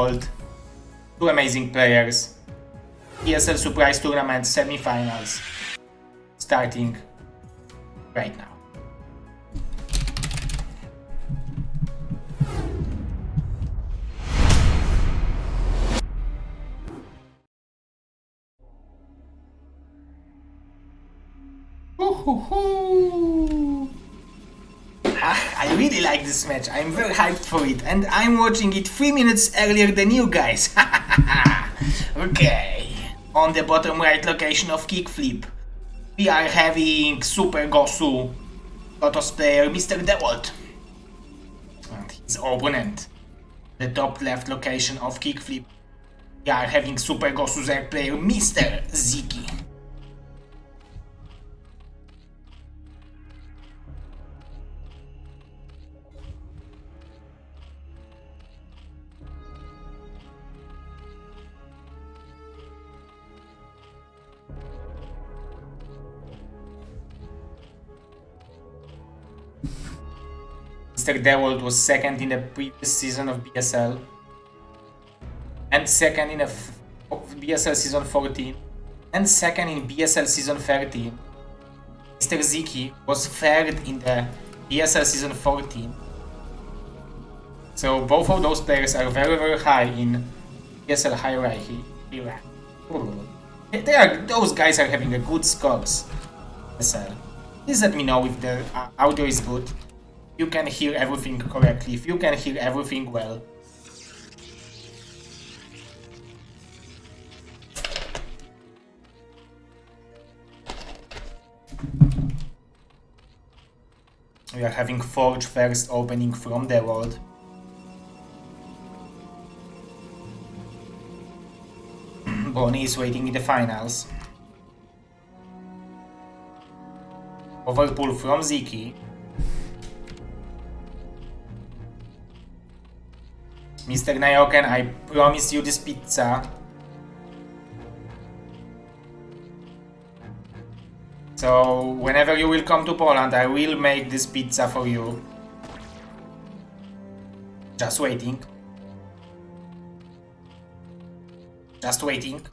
Dewalt. Two amazing players. BSL Surprise Tournament semi-finals starting right now. I really like this match, I'm very hyped for it, and I'm watching it 3 minutes earlier than you guys. Okay, on the bottom right location of kickflip, we are having Super Gosu, Lotus player Mr. Dewalt, and his opponent. The top left location of kickflip, we are having Super Gosu Zerg player Mr. Ziki. Mr. Dewalt was second in the previous season of BSL and second in BSL season 14 and second in BSL season 13. Mr. Ziki was third in the BSL season 14. So both of those players are very high in BSL hierarchy. Those guys are having a good scores. BSL. Please let me know if the audio is good. You can hear everything correctly, if you can hear everything well. We are having Forge first opening from the world. Bonnie is waiting in the finals. Overpull from Ziki. Mr. Nayoken, I promise you this pizza. So, whenever you will come to Poland, I will make this pizza for you. Just waiting. Just waiting,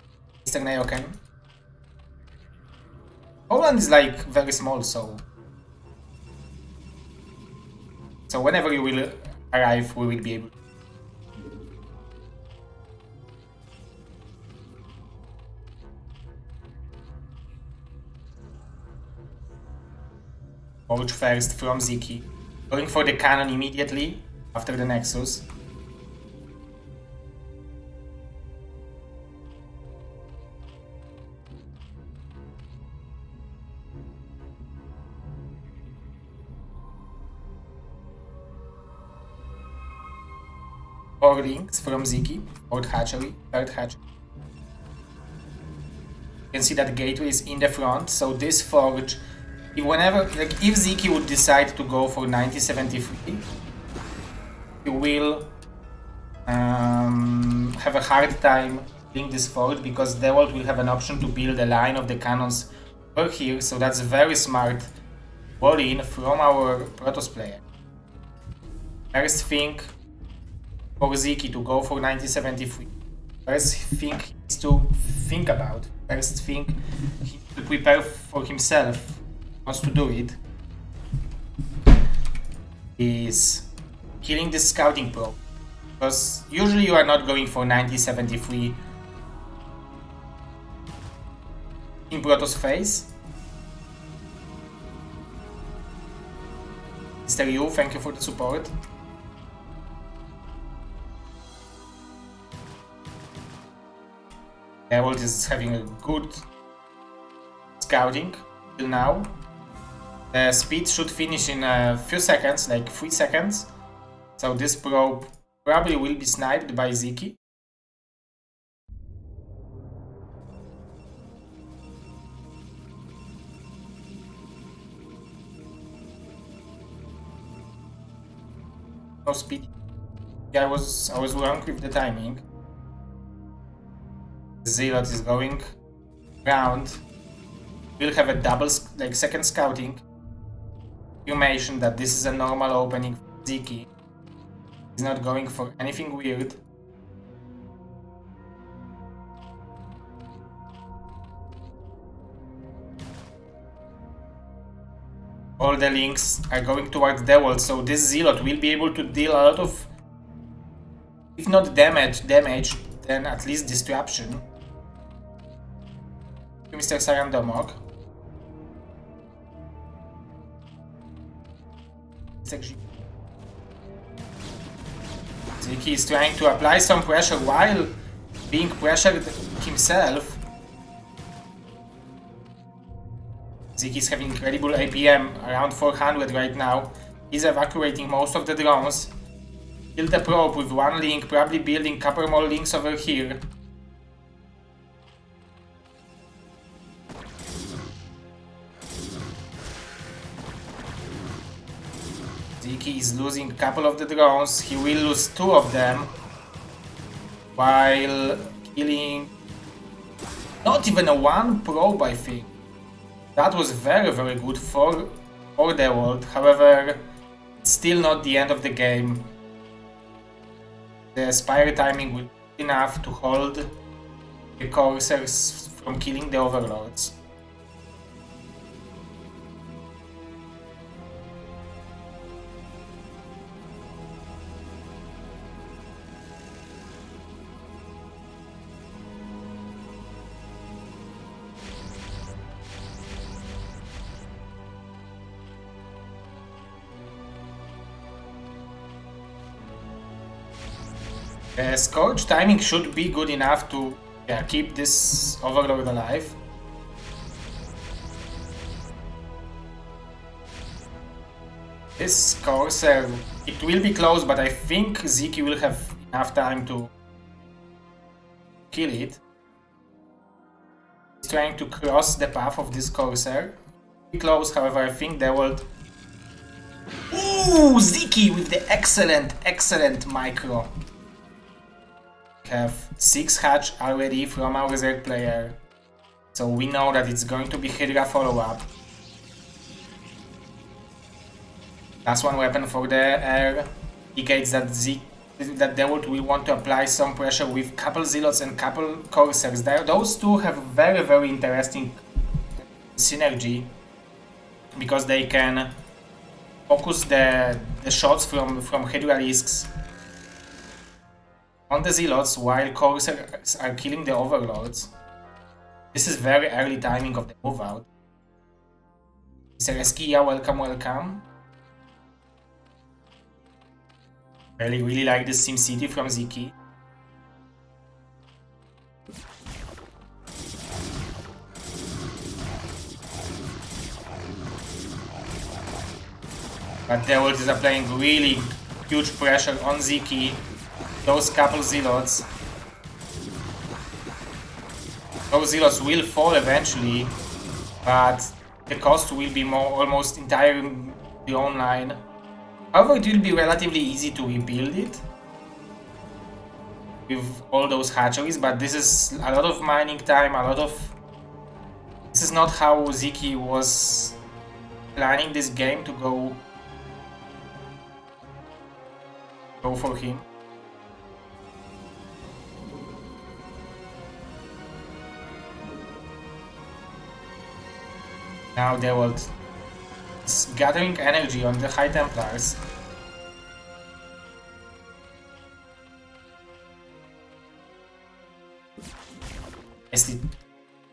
Mr. Nayoken. Poland is like very small, so whenever you will arrive, we will be able. Forge first from Ziki, going for the cannon immediately after the Nexus. Four links from Ziki, fourth hatchery, third hatchery. You can see that gateway is in the front, so this forge, if Ziki would decide to go for 9073, he will have a hard time building this forge because Dewalt will have an option to build a line of the cannons over here, so that's a very smart wall-in from our Protoss player. First thing for Ziki to go for 9073. First thing he needs to think about. First thing he needs to prepare for himself. Wants to do it is killing this scouting probe, because usually you are not going for 9073 in Protoss phase. Mr. Yu, thank you for the support. Dewalt is having a good scouting till now. The speed should finish in a few seconds, like 3 seconds. So this probe probably will be sniped by Ziki. No speed. Yeah, I was wrong with the timing. Zealot is going round. We'll have a double, second scouting. You mentioned that this is a normal opening for Ziki. He's not going for anything weird. All the links are going towards Dewalt, so this Zealot will be able to deal a lot of, if not damage, then at least disruption. Mr. Sarandomog. Ziki is trying to apply some pressure while being pressured himself. Ziki is having incredible APM, around 400 right now. He's evacuating most of the drones. Build a probe with one link, probably building couple more links over here. Ziki is losing a couple of the drones. He will lose 2 of them. While killing not even a 1 probe, I think. That was very good for Dewalt. However, it's still not the end of the game. The Spire timing will be enough to hold the Corsairs from killing the Overlords. The Scourge timing should be good enough to keep this Overlord alive. This Corsair, it will be close, but I think Ziki will have enough time to kill it. He's trying to cross the path of this Corsair. Be close, however, I think Dewalt. Ooh, Ziki with the excellent micro. Have 6 hatch already from our reserve player, so we know that it's going to be Hydra follow-up. Last one weapon for the air indicates that Dewalt will want to apply some pressure with couple Zealots and couple Corsairs. Those two have very interesting synergy because they can focus the shots from Hydra risks on the Zealots while Corsairs are killing the Overlords. This is very early timing of the move out. Mr. Eskia, welcome. Really like this SimCity from Ziki. But Dewalt is applying really huge pressure on Ziki. Those couple Zealots. Those Zealots will fall eventually, but the cost will be almost entirely online. However, it will be relatively easy to rebuild it with all those hatcheries, but this is a lot of mining time, This is not how Ziki was planning this game to go for him. Now Dewalt is gathering energy on the High Templars.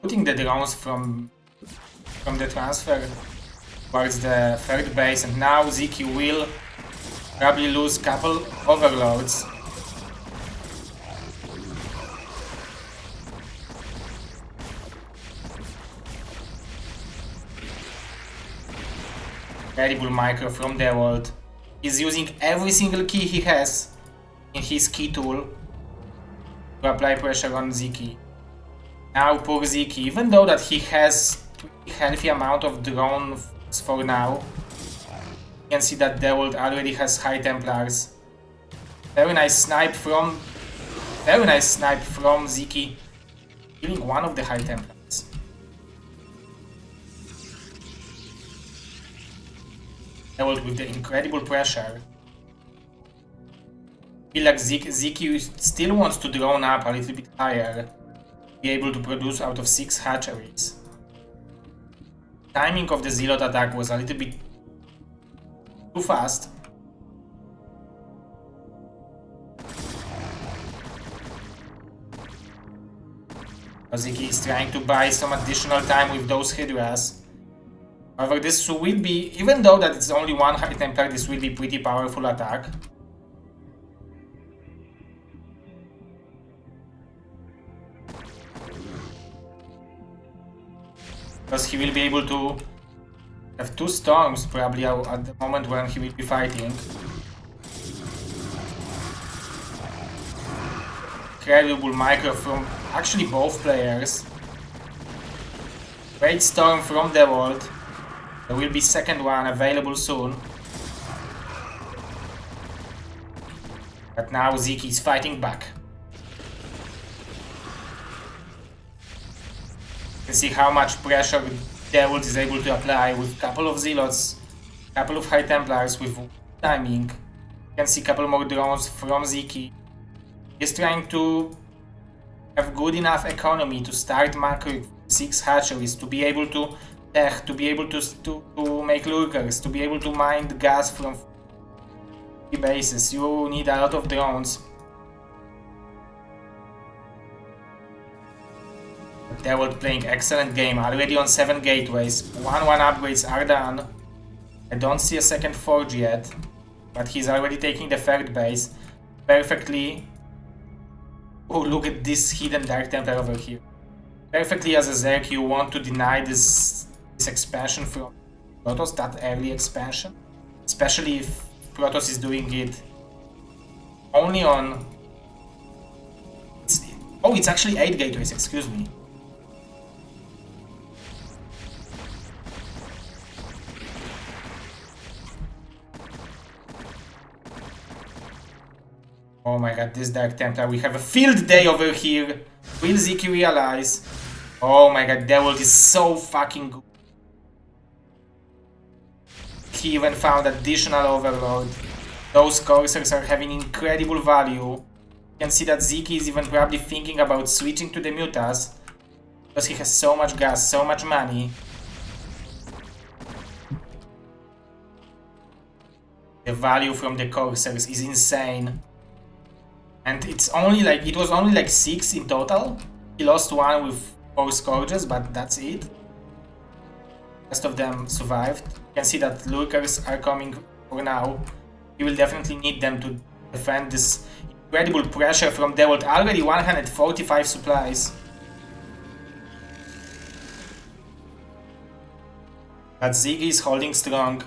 Putting the drones from the transfer towards the third base, and now Ziki will probably lose couple Overlords. Incredible micro from Dewalt. He's using every single key he has in his key tool to apply pressure on Ziki. Now poor Ziki, even though that he has a healthy amount of drones for now, you can see that Dewalt already has High Templars. Very nice snipe from Ziki, killing one of the High Templars. Dewalt with the incredible pressure. I feel like Ziki still wants to drone up a little bit higher, be able to produce out of 6 hatcheries. Timing of the Zealot attack was a little bit too fast. Ziki is trying to buy some additional time with those Hydras. However, this will be, even though that it's only one High Templar, this will be pretty powerful attack. Because he will be able to have 2 storms probably at the moment when he will be fighting. Incredible micro from actually both players. Great storm from Dewalt. There will be second one available soon. But now Ziki is fighting back. You can see how much pressure Dewalt is able to apply with a couple of Zealots, a couple of High Templars with timing. You can see a couple more drones from Ziki. He's trying to have good enough economy to start macro 6 hatcheries, to be able to tech, to be able to make lurkers, to be able to mine the gas from bases. You need a lot of drones. Dewalt playing excellent game, already on 7 gateways. 1-1 upgrades are done. I don't see a second forge yet, but he's already taking the 3rd base perfectly. Oh, look at this hidden Dark Templar over here. Perfectly as a Zerg, you want to deny this expansion from Protoss, that early expansion. Especially if Protoss is doing it only on... it's actually 8 gateways, excuse me. Oh my god, this Dark Templar, we have a field day over here. Will Ziki realize? Oh my god, Dewalt is so fucking good. He even found additional Overlord. Those Corsairs are having incredible value. You can see that Ziki is even probably thinking about switching to the Mutas. Because he has so much gas, so much money. The value from the Corsairs is insane. And it's only like, it was only like 6 in total. He lost 1 with 4 Scourges, but that's it. The rest of them survived. You can see that lurkers are coming for now. He will definitely need them to defend this incredible pressure from Dewalt. Already 145 supplies. But Ziki is holding strong.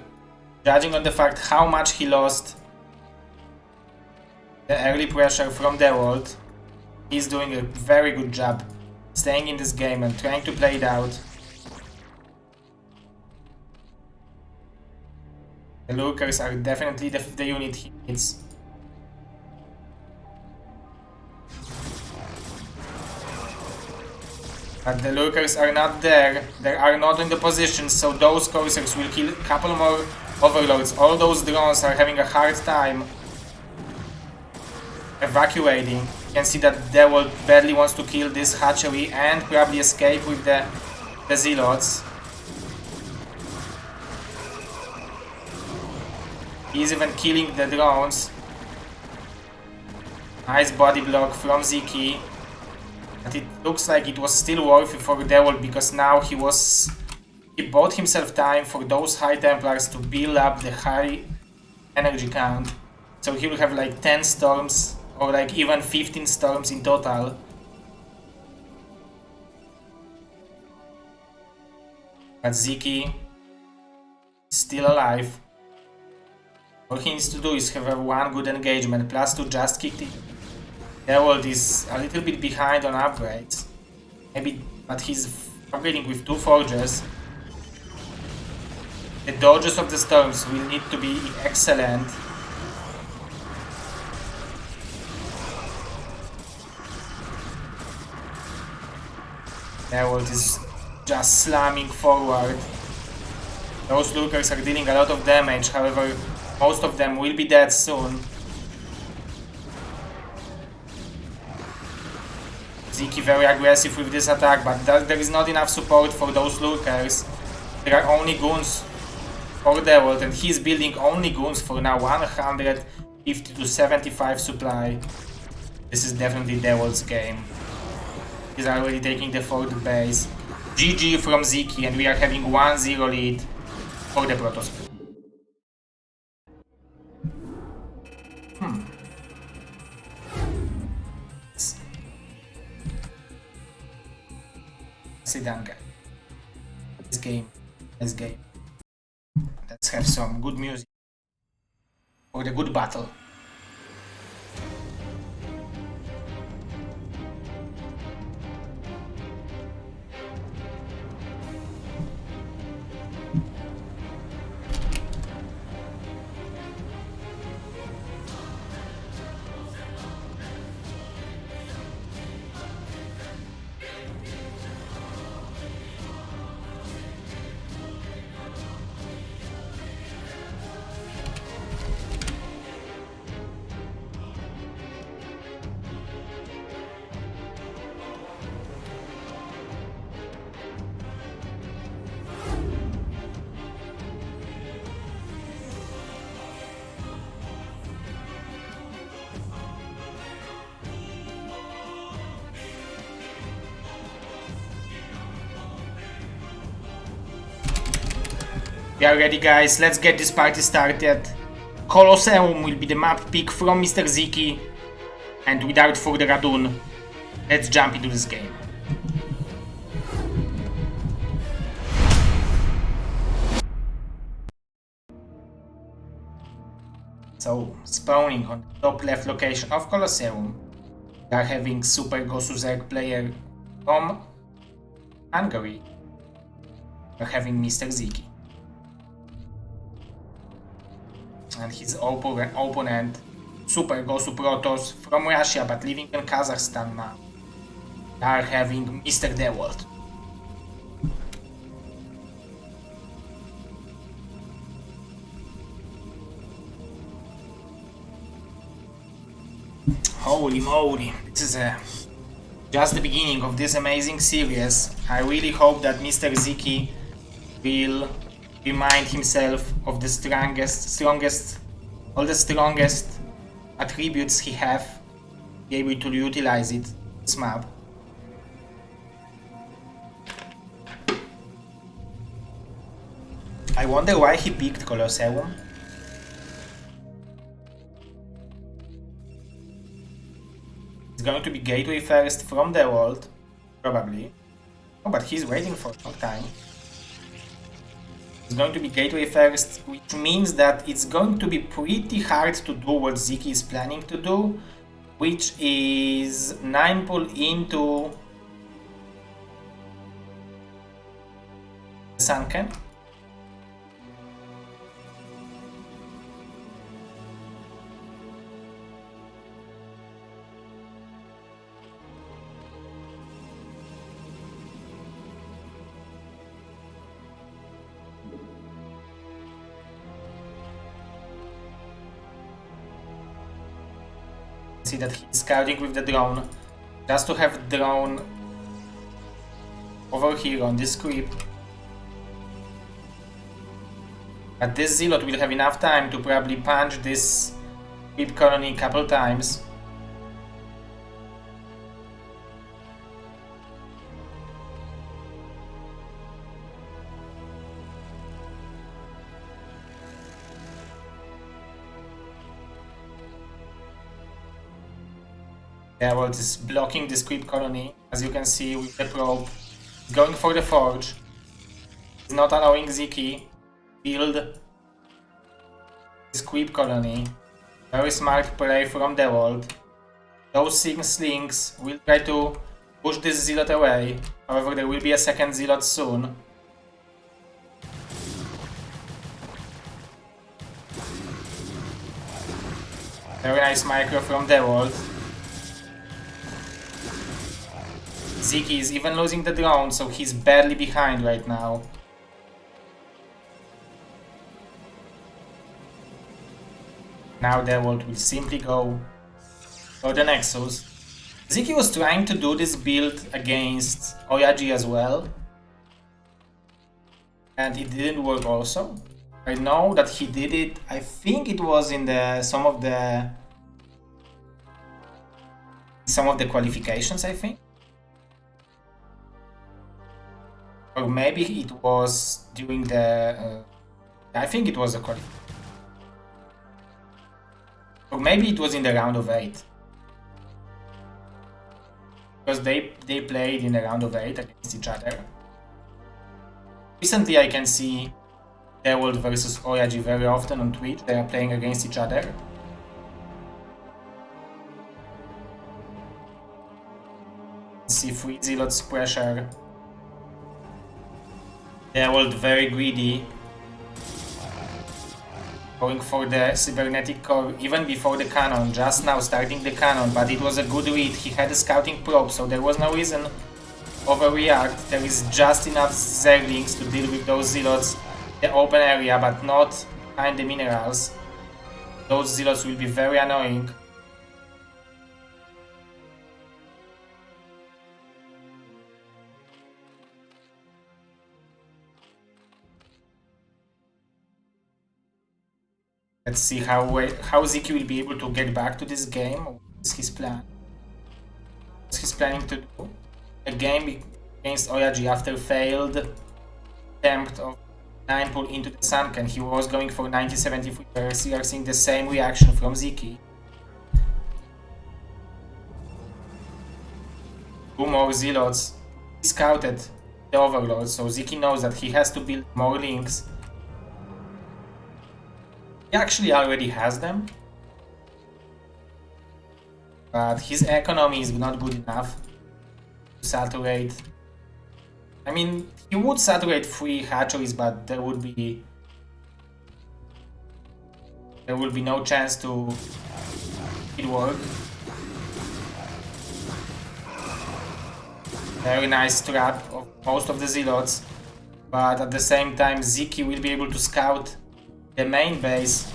Judging on the fact how much he lost the early pressure from Dewalt, he's doing a very good job staying in this game and trying to play it out. The lurkers are definitely the unit he needs. But the lurkers are not there, they are not in the position, so those Corsairs will kill a couple more Overlords. All those drones are having a hard time evacuating. You can see that Dewalt badly wants to kill this hatchery and probably escape with the Zealots. He's even killing the drones. Nice body block from Ziki. But it looks like it was still worth it for Dewalt because now he bought himself time for those High Templars to build up the high energy count. So he will have like 10 storms or like even 15 storms in total. But Ziki is still alive. All he needs to do is have one good engagement, plus to just kick it. Dewalt is a little bit behind on upgrades. Maybe, but he's upgrading with 2 forges. The dodges of the storms will need to be excellent. Dewalt is just slamming forward. Those lurkers are dealing a lot of damage, however, most of them will be dead soon. Ziki very aggressive with this attack, but there is not enough support for those lurkers. There are only goons for Dewalt, and he's building only goons for now, 150 to 75 supply. This is definitely Dewalt's game. He's already taking the 4th base. GG from Ziki, and we are having 1-0 lead for the Protoss. Sit down, guys. This game. Let's have some good music for the good battle. We are ready, guys. Let's get this party started. Colosseum will be the map pick from Mr. Ziki. And without further ado, let's jump into this game. So, spawning on the top left location of Colosseum, we are having Super Gosu player from Hungary. We are having Mr. Ziki. And his opponent, Super Gosu Protoss from Russia but living in Kazakhstan now. We are having Mr. Dewalt. Holy moly, this is just the beginning of this amazing series. I really hope that Mr. Ziki will remind himself of the strongest attributes he have, be able to utilize it, this map. I wonder why he picked Colosseum. It's going to be gateway first from Dewalt, probably. Oh, but he's waiting for a long time. It's going to be gateway first, which means that it's going to be pretty hard to do what Ziki is planning to do, which is 9 pull into Sunken. See that he's scouting with the drone, just to have drone over here on this creep. But this Zealot will have enough time to probably punch this creep colony a couple times. Dewalt is blocking this creep colony, as you can see with the probe. He's going for the forge. He's not allowing Ziki build this creep colony. Very smart play from Dewalt. Those slings will try to push this Zealot away. However, there will be a second Zealot soon. Very nice micro from Dewalt. Ziki is even losing the drone, so he's badly behind right now. Now Dewalt will simply go for the Nexus. Ziki was trying to do this build against Oyaji as well, and it didn't work also. I know that he did it. I think it was in some of the qualifications, I think. Or maybe it was during the... I think it was a qualification. Or maybe it was in the round of 8. Because they played in a round of 8 against each other. Recently I can see Dewalt versus Oyaji very often on Twitch. They are playing against each other. See 3 Zealots pressure. Dewalt very greedy. Going for the cybernetic core even before the cannon, just now starting the cannon, but it was a good read. He had a scouting probe, so there was no reason to overreact. There is just enough Zerglings to deal with those Zealots in the open area, but not behind the minerals. Those Zealots will be very annoying. Let's see how Ziki will be able to get back to this game. What is his plan? What's he's planning to do? A game against Oyaji after failed attempt of 9 pull into the sunken. He was going for 90-73. We are seeing the same reaction from Ziki. 2 more Zealots. He scouted the Overlord, so Ziki knows that he has to build more links. He actually already has them, but his economy is not good enough to saturate. I mean, he would saturate 3 hatcheries, but there would be no chance to it work. Very nice trap of most of the Zealots, but at the same time Ziki will be able to scout the main base,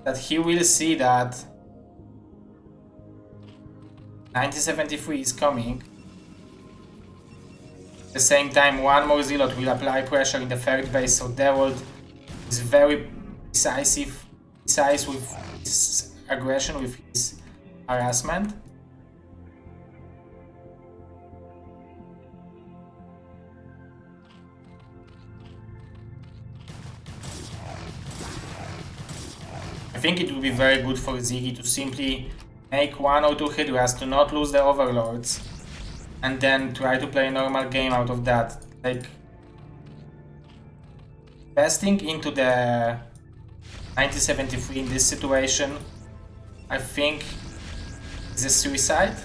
that he will see that 90-73 is coming. At the same time, 1 more Zealot will apply pressure in the 3rd base, so Dewalt is very precise with his aggression, with his harassment. I think it would be very good for Ziki to simply make 1 or 2 Hydras to not lose the Overlords, and then try to play a normal game out of that. Like, investing into the 90-73 in this situation, I think, is a suicide.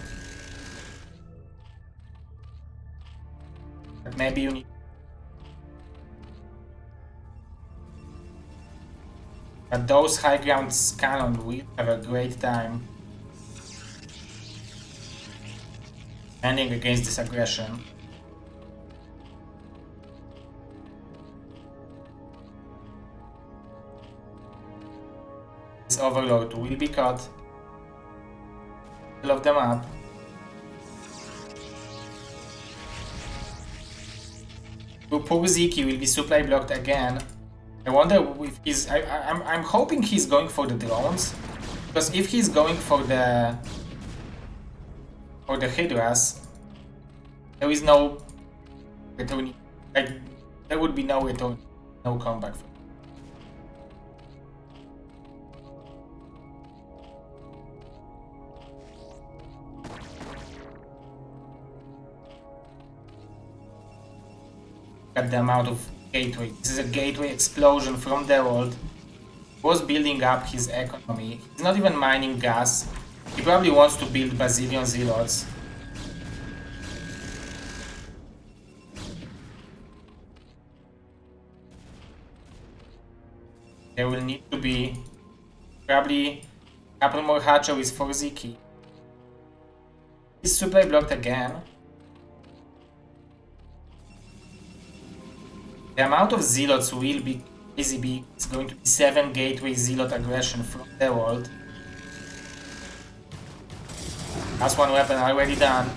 But maybe you need... But those high ground cannon will have a great time ending against this aggression. This Overlord will be caught. Fill of them up. Poor Ziki will be supply blocked again. I wonder if he's... I'm hoping he's going for the drones, because if he's going for the Hydras, there is no return. Like, there would be no return, no comeback. At the amount of gateway. This is a gateway explosion from Dewalt. He was building up his economy. He's not even mining gas. He probably wants to build Bazillion Zealots. There will need to be probably a couple more hatcheries for Ziki. Is supply blocked again? The amount of Zealots will be crazy big. It's going to be 7 gateway Zealot aggression from Dewalt. That's 1 weapon already done.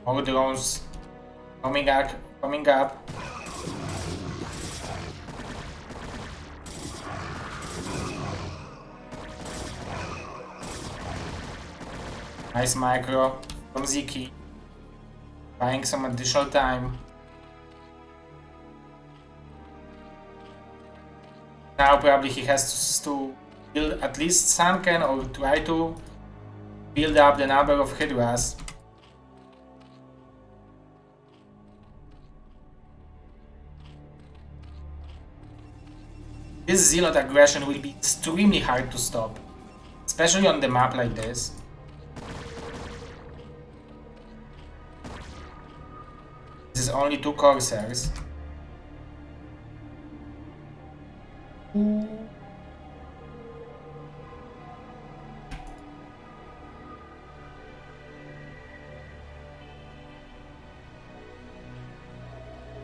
More drones coming up. Nice micro from Ziki. Buying some additional time. Now probably he has to build at least Sunken or try to build up the number of Hydras. This Zealot aggression will be extremely hard to stop, especially on the map like this. This is only 2 Corsairs.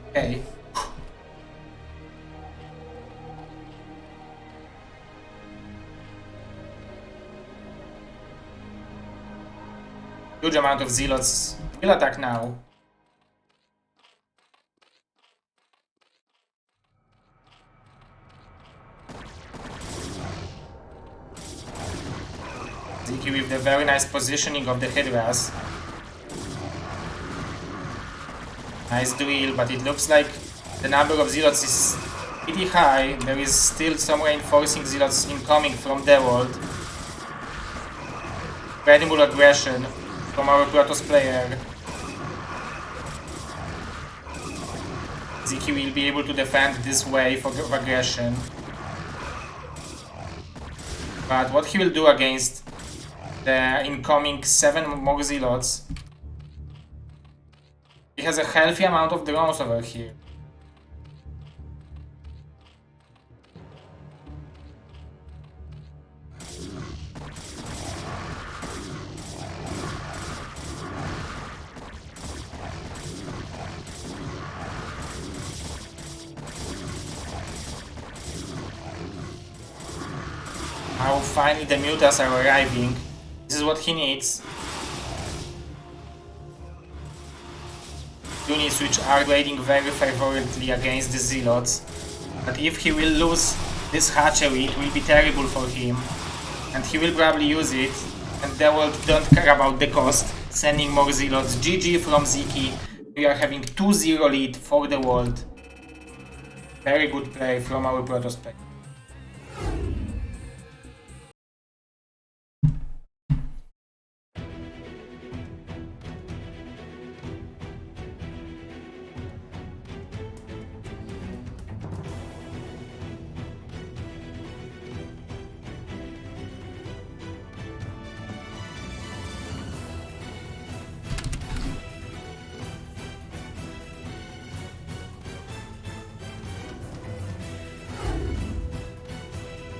Okay. Huge amount of Zealots will attack now. Ziki with the very nice positioning of the Hydras. Nice drill, but it looks like the number of Zealots is pretty high. There is still some reinforcing Zealots incoming from Dewalt. Incredible aggression from our Protoss player. Ziki will be able to defend this wave of aggression. But what he will do against the incoming 7 more Zealots? He has a healthy amount of drones over here. Now finally the mutas are arriving. This is what he needs. Units which are grading very favorably against the Zealots. But if he will lose this hatchery, it will be terrible for him. And he will probably use it. And Dewalt don't care about the cost, sending more Zealots. GG from Ziki. We are having 2-0 lead for the world. Very good play from our Protoss player.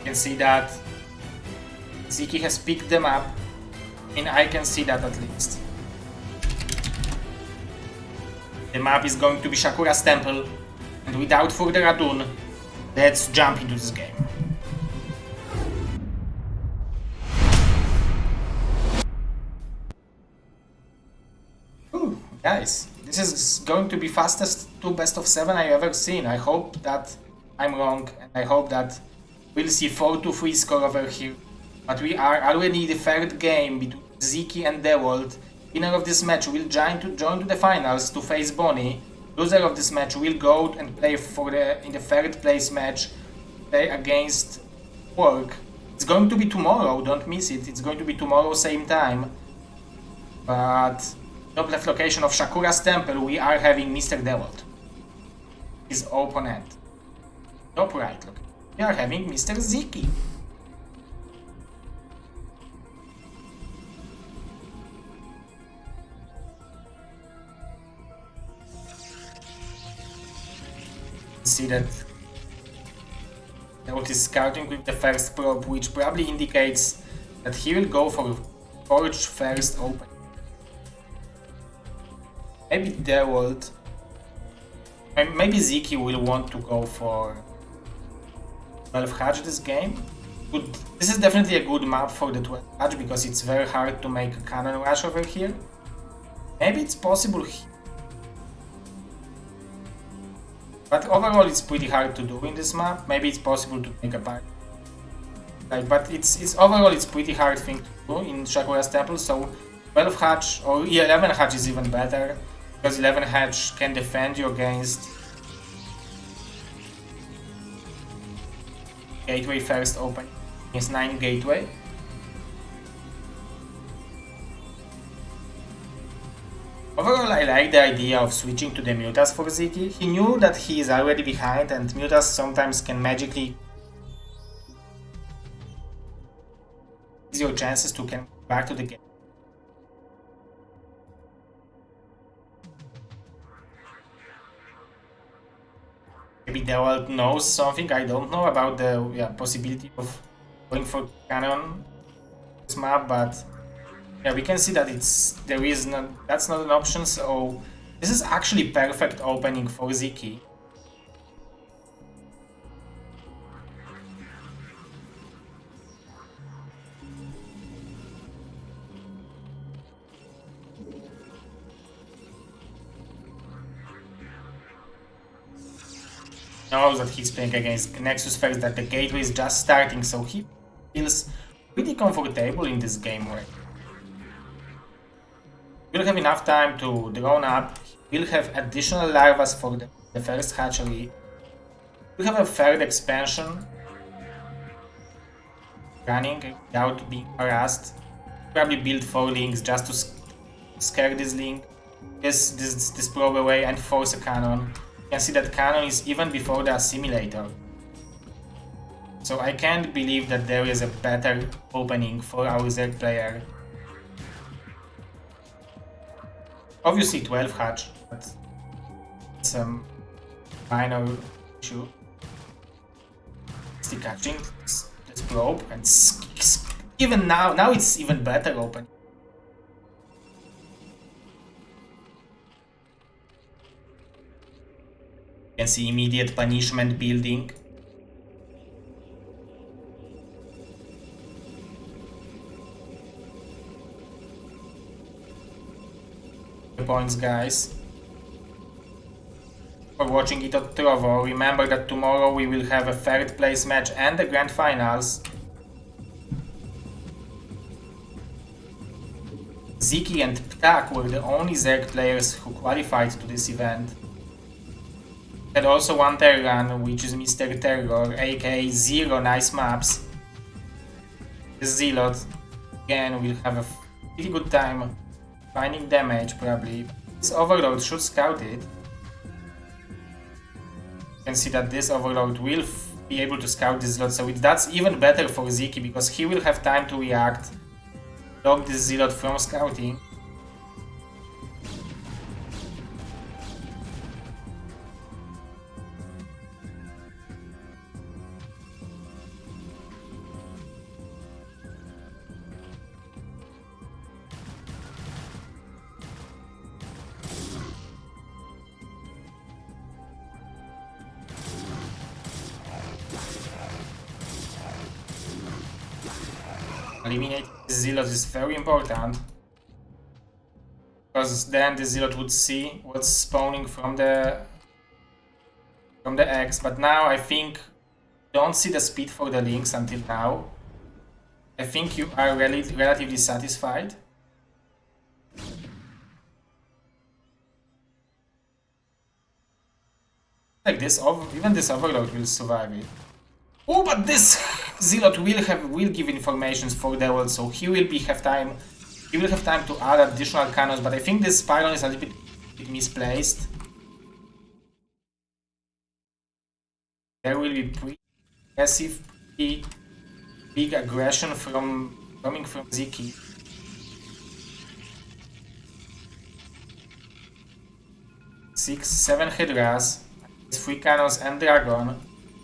Can see that Ziki has picked them up, and I can see that at least. The map is going to be Shakuras Temple, and without further ado, let's jump into this game. Ooh, guys, this is going to be fastest 2 best of 7 I've ever seen. I hope that I'm wrong, and I hope that we'll see 4-3 score over here. But we are already in the 3rd game between Ziki and Dewalt. Winner of this match will join to the finals to face Bonnie. Loser of this match will go and play in the 3rd place match, play against Work. It's going to be tomorrow, don't miss it. It's going to be tomorrow same time. But top left location of Shakuras Temple, we are having Mr. Dewalt, his opponent. Top right location, we are having Mr. Ziki. See that Dewalt is scouting with the first probe, which probably indicates that he will go for Forge first open. Maybe Dewalt, maybe Ziki will want to go for 12 hatch this game. This is definitely a good map for the 12 hatch because it's very hard to make a cannon rush over here. Maybe it's possible here. But overall it's pretty hard to do in this map. Maybe it's possible to make a party. But it's overall it's pretty hard thing to do in Shakuras Temple, so 12 hatch or 11 hatch is even better, because 11 hatch can defend you against gateway first open against 9 gateway. Overall, I like the idea of switching to the Mutas for Ziki. He knew that he is already behind, and Mutas sometimes can magically increase your chances to come back to the game. Maybe Dewalt knows something I don't know about the possibility of going for cannon this map, but yeah, we can see that that's not an option, so this is actually perfect opening for Ziki. Knows that he's playing against Nexus first, that the gateway is just starting, so he feels pretty comfortable in this game right. We'll have enough time to drone up, we'll have additional larvas for the first hatchery, we'll have a third expansion running without being harassed, probably build 4 links just to scare this link, this probe away and force a cannon. You can see that cannon is even before the assimilator. So I can't believe that there is a better opening for our Z player. Obviously 12 hatch, but it's a minor issue. Still catching this probe, and even now it's even better opening. You can see immediate punishment building. Points, guys, for watching it at Trovo. Remember that tomorrow we will have a third place match and the grand finals. Ziki and Ptak were the only Zerg players who qualified to this event. Had also one Terran, which is Mr. Terror, aka Zero nice maps. The Zealot, again, will have a pretty good time finding damage, probably. This Overlord should scout it. You can see that this Overlord will be able to scout this Zealot, so that's even better for Ziki, because he will have time to react, block this Zealot from scouting. Eliminating the Zealot is very important, because then the Zealot would see what's spawning from the X, but now I think don't see the speed for the links until now. I think you are relatively satisfied. Like this, even this Overlord will survive it. Oh, but this Zealot will give informations for Dewalt, so he will have time to add additional cannons, but I think this pylon is a little bit misplaced. There will be pretty aggressive, pretty big aggression coming from Ziki. Six, 7 Hydras, 3 cannons and Dragon.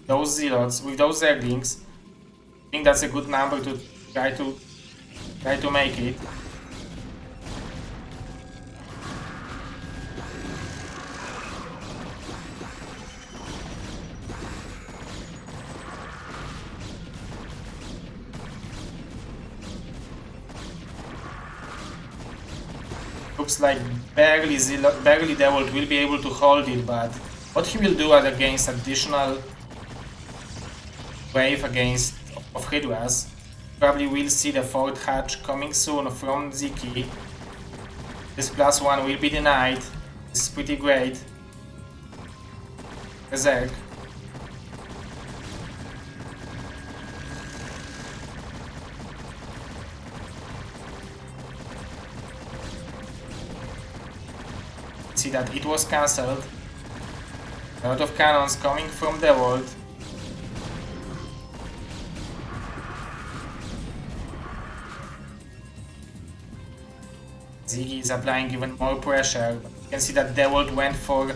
Those Zealots with those Zerglings, I think that's a good number to try to make it. Looks like barely Dewalt will be able to hold it, but what he will do against additional wave of Hydras, probably will see the 4th hatch coming soon from Ziki. This +1 will be denied. This is pretty great. Berserk. See that it was cancelled. A lot of cannons coming from Dewalt. Ziki is applying even more pressure. You can see that Dewalt went for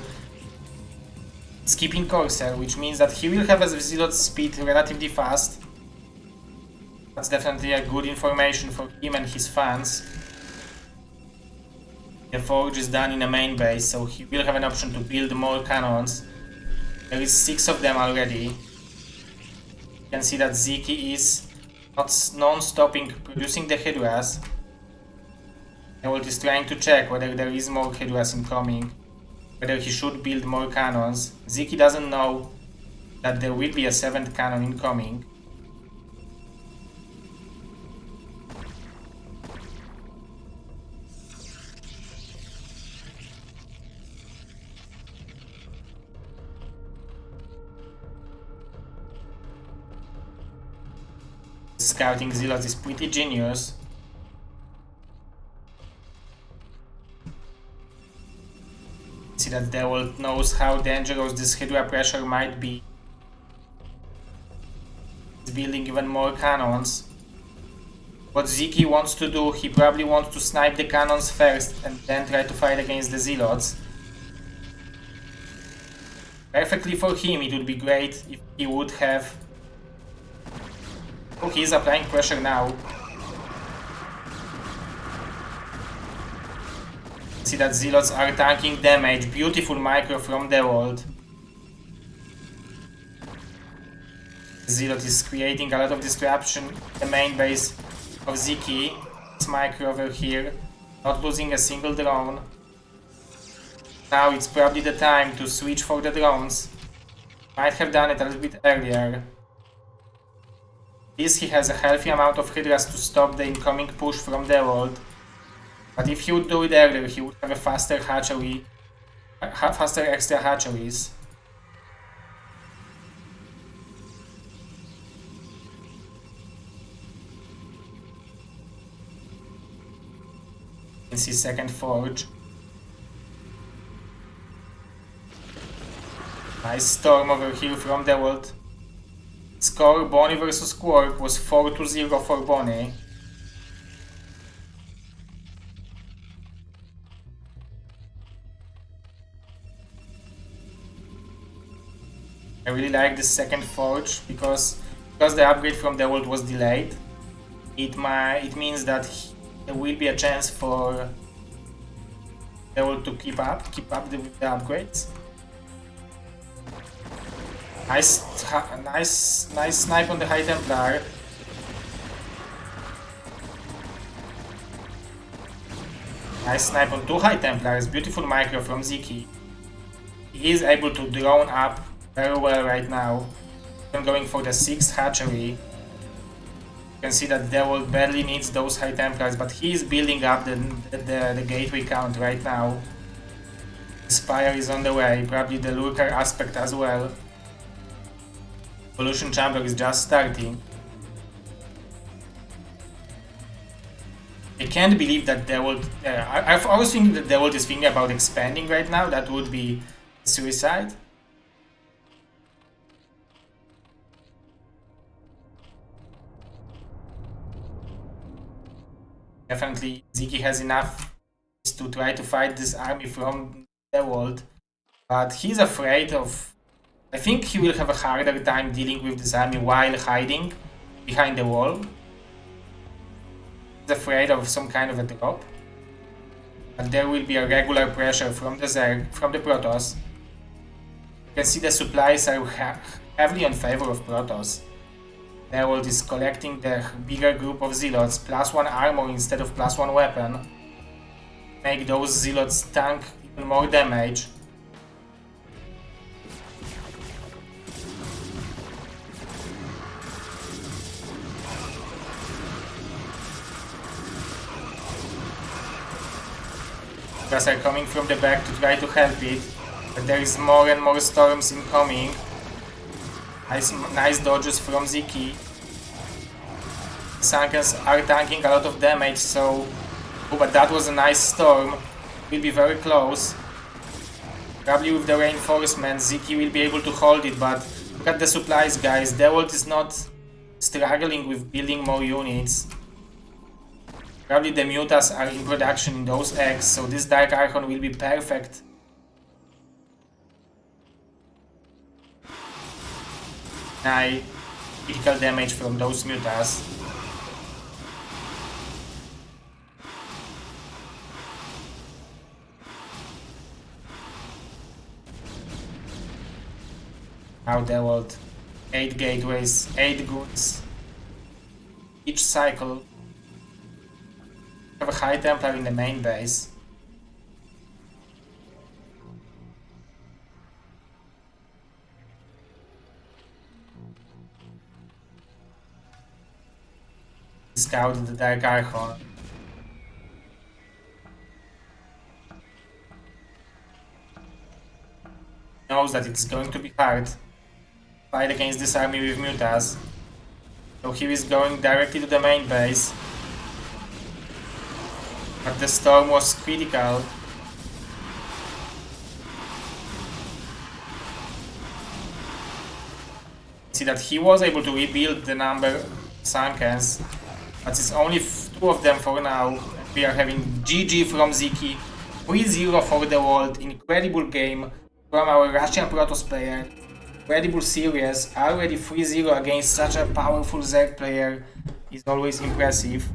skipping Corsair, which means that he will have a Zealot speed relatively fast. That's definitely a good information for him and his fans. The forge is done in a main base, so he will have an option to build more cannons. There is 6 of them already. You can see that Ziki is not non-stopping producing the Hydras. Dewalt is trying to check whether there is more Hydras incoming, whether he should build more cannons. Ziki doesn't know that there will be a 7th cannon incoming. Scouting Zealots is pretty genius. See that Dewalt knows how dangerous this Hydra pressure might be. He's building even more cannons. What Ziki wants to do, he probably wants to snipe the cannons first and then try to fight against the Zealots. Perfectly for him, it would be great if he would have... Oh, he is applying pressure now. See that Zealots are tanking damage. Beautiful micro from Dewalt. Zealot is creating a lot of disruption in the main base of Ziki. This micro over here, not losing a single drone. Now it's probably the time to switch for the drones. Might have done it a little bit earlier. This he has a healthy amount of Hydras to stop the incoming push from Dewalt. But if he would do it earlier, he would have a faster hatchery, faster extra hatcheries. You can see second forge. Nice storm over here from Dewalt. Score Bonnie versus Quark was 4-0 for Bonnie. I really like this second forge because the upgrade from Dewalt was delayed. It means that there will be a chance for Dewalt to keep up the upgrades. Nice snipe on the High Templar. Nice snipe on 2 High Templars. Beautiful micro from Ziki. He is able to drone up very well right now. I'm going for the 6th hatchery. You can see that Dewalt barely needs those High Templars, but he is building up the gateway count right now. The Spire is on the way, probably the Lurker aspect as well. Evolution Chamber is just starting. I can't believe that Dewalt... I was thinking that Dewalt is thinking about expanding right now. That would be suicide. Definitely Ziki has enough to try to fight this army from Dewalt. But he's afraid of... I think he will have a harder time dealing with this army while hiding behind the wall. He's afraid of some kind of a drop. But there will be a regular pressure from the Zerg, from the Protoss. You can see the supplies are heavily in favor of Protoss. Dewalt is collecting the bigger group of Zealots, +1 armor instead of +1 weapon. Make those Zealots tank even more damage. Because are coming from the back to try to help it. But there is more and more storms incoming. Nice dodges from Ziki. Sankens are tanking a lot of damage, so... Oh, but that was a nice storm. Will be very close. Probably with the reinforcements, Ziki will be able to hold it, but look at the supplies, guys. Dewalt is not struggling with building more units. Probably the mutas are in production in those eggs, so this Dark Archon will be perfect. Nice critical damage from those mutas. Now Dewalt. 8 gateways, 8 goods. Each cycle. Have a High Templar in the main base. Scout the Dark Archon. Knows that it's going to be hard. Fight against this army with mutas. So he is going directly to the main base. But the storm was critical. See that he was able to rebuild the number Sankens, but it's only 2 of them for now. We are having GG from Ziki, 3-0 for Dewalt, incredible game from our Russian Protoss player, incredible series, already 3-0 against such a powerful Zerg player is always impressive.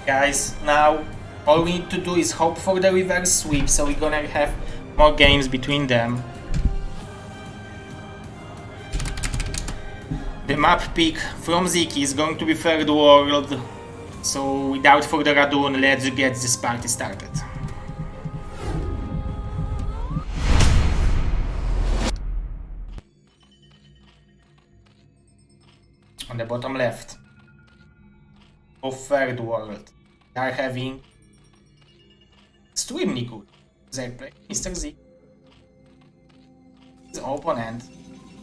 Guys, now all we need to do is hope for the reverse sweep, so we're gonna have more games between them. The map pick from Ziki is going to be Third World, so without further ado, let's get this party started. On the bottom left of Third World, we are having extremely good Zerg play, Mr. Z. His opponent,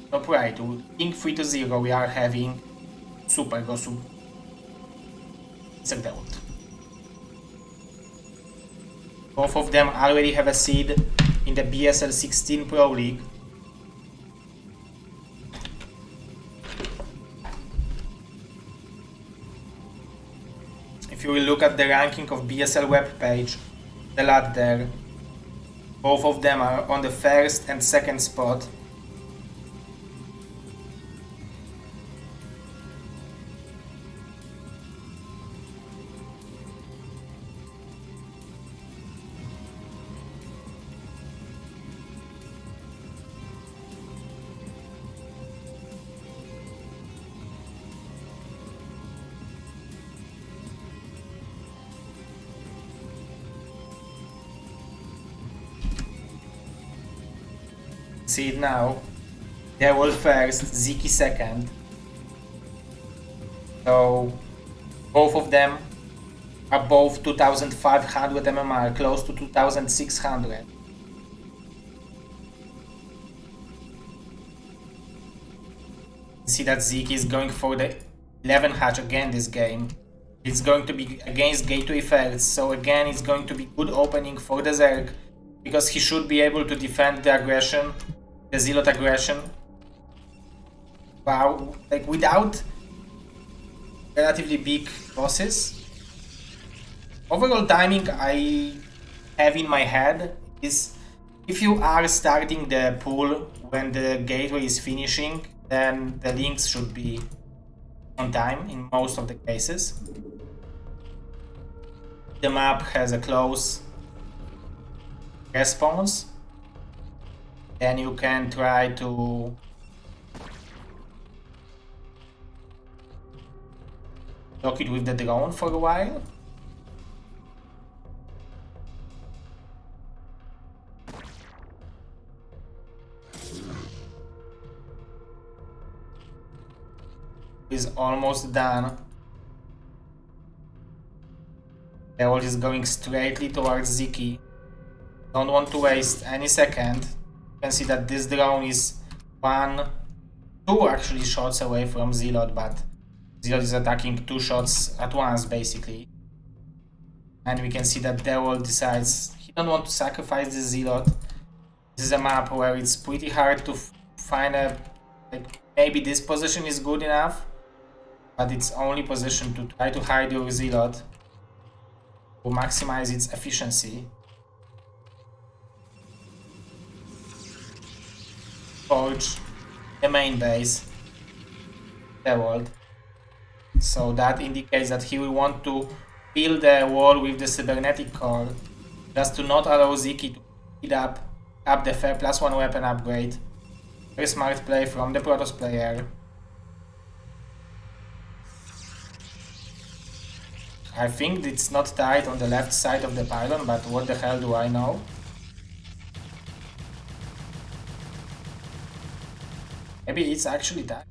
top right, King 3-0, we are having Super Gosu, Mr. Dewalt. Both of them already have a seed in the BSL 16 Pro League. If you will look at the ranking of BSL webpage, the ladder, both of them are on the first and second spot. See it now. Dewalt first, Ziki second. So both of them are both 2500 MMR, close to 2600. See that Ziki is going for the 11 hatch again this game. It's going to be against Gateway first, so again it's going to be good opening for the Zerg, because he should be able to defend the aggression, the Zealot aggression. Wow, like without relatively big losses. Overall timing I have in my head is, if you are starting the pool when the gateway is finishing, then the links should be on time in most of the cases. The map has a close response, then you can try to block it with the drone for a while. Is almost done. Dewalt is going straightly towards Ziki. Don't want to waste any second. You can see that this drone is two actually shots away from Zealot, but Zealot is attacking 2 shots at once basically. And we can see that Dewalt decides he don't want to sacrifice the Zealot. This is a map where it's pretty hard to find a, like, maybe this position is good enough, but it's only position to try to hide your Zealot to maximize its efficiency. Forge the main base, Dewalt. So that indicates that he will want to fill the wall with the cybernetic core, just to not allow Ziki to speed up the +1 weapon upgrade. Very smart play from the Protoss player. I think it's not tight on the left side of the pylon, but what the hell do I know? Maybe it's actually tight.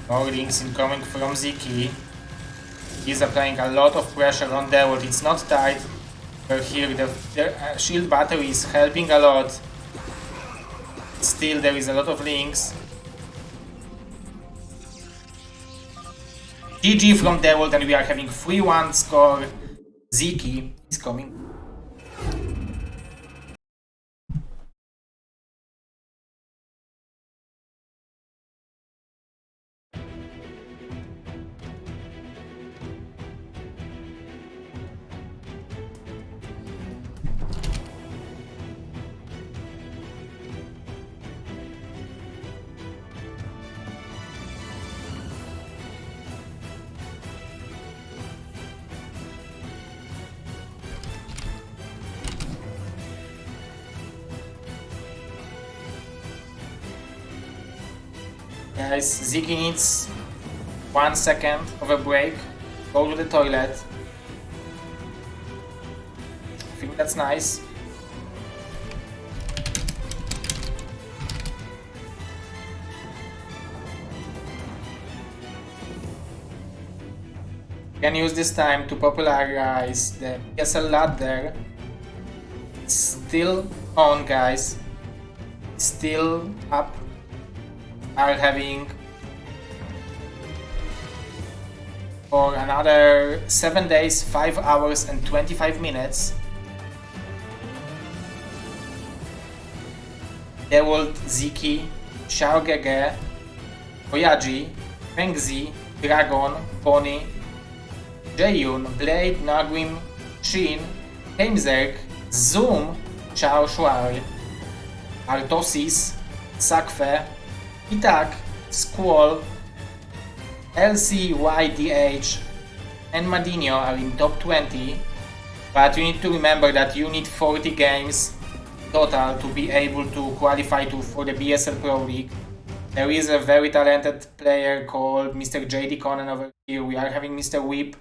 More links incoming from Ziki. He's applying a lot of pressure on Dewalt. It's not tight. But here the shield battery is helping a lot. Still, there is a lot of links. GG from Dewalt, and we are having 3-1 score. Ziki is coming. Guys, Ziki needs 1 second of a break. Go to the toilet. I think that's nice. You can use this time to popularize the BSL ladder. It's still on, guys. It's still up. Are having for another 7 days, 5 hours and 25 minutes. Dewalt, Ziki, Xiaogege, Oyaji, Fengzi, Dragon, Pony, Jaeyun, Blade, Nagwim, Shin, Heimzerk, Zoom, Chao Shuai, Artosis, Sakfe, Itak, Squall, LCYDH, and Madinho are in top 20, but you need to remember that you need 40 games total to be able to qualify for the BSL Pro League. There is a very talented player called Mr. JD Conan over here. We are having Mr. Whip,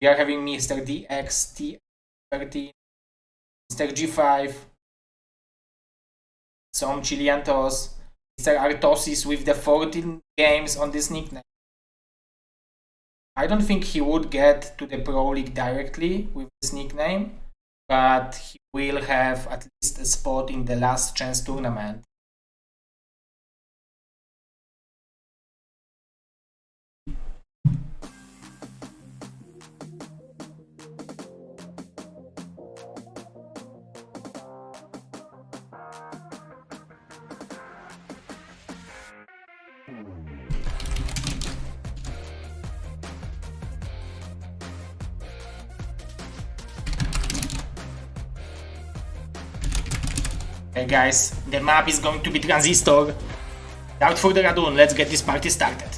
we are having Mr. DXT13, Mr. G5, some Chiliantos, Mr. Artosis with the 14 games on this nickname. I don't think he would get to the Pro League directly with this nickname, but he will have at least a spot in the last chance tournament. Okay guys, the map is going to be Transistor. Without further ado, let's get this party started.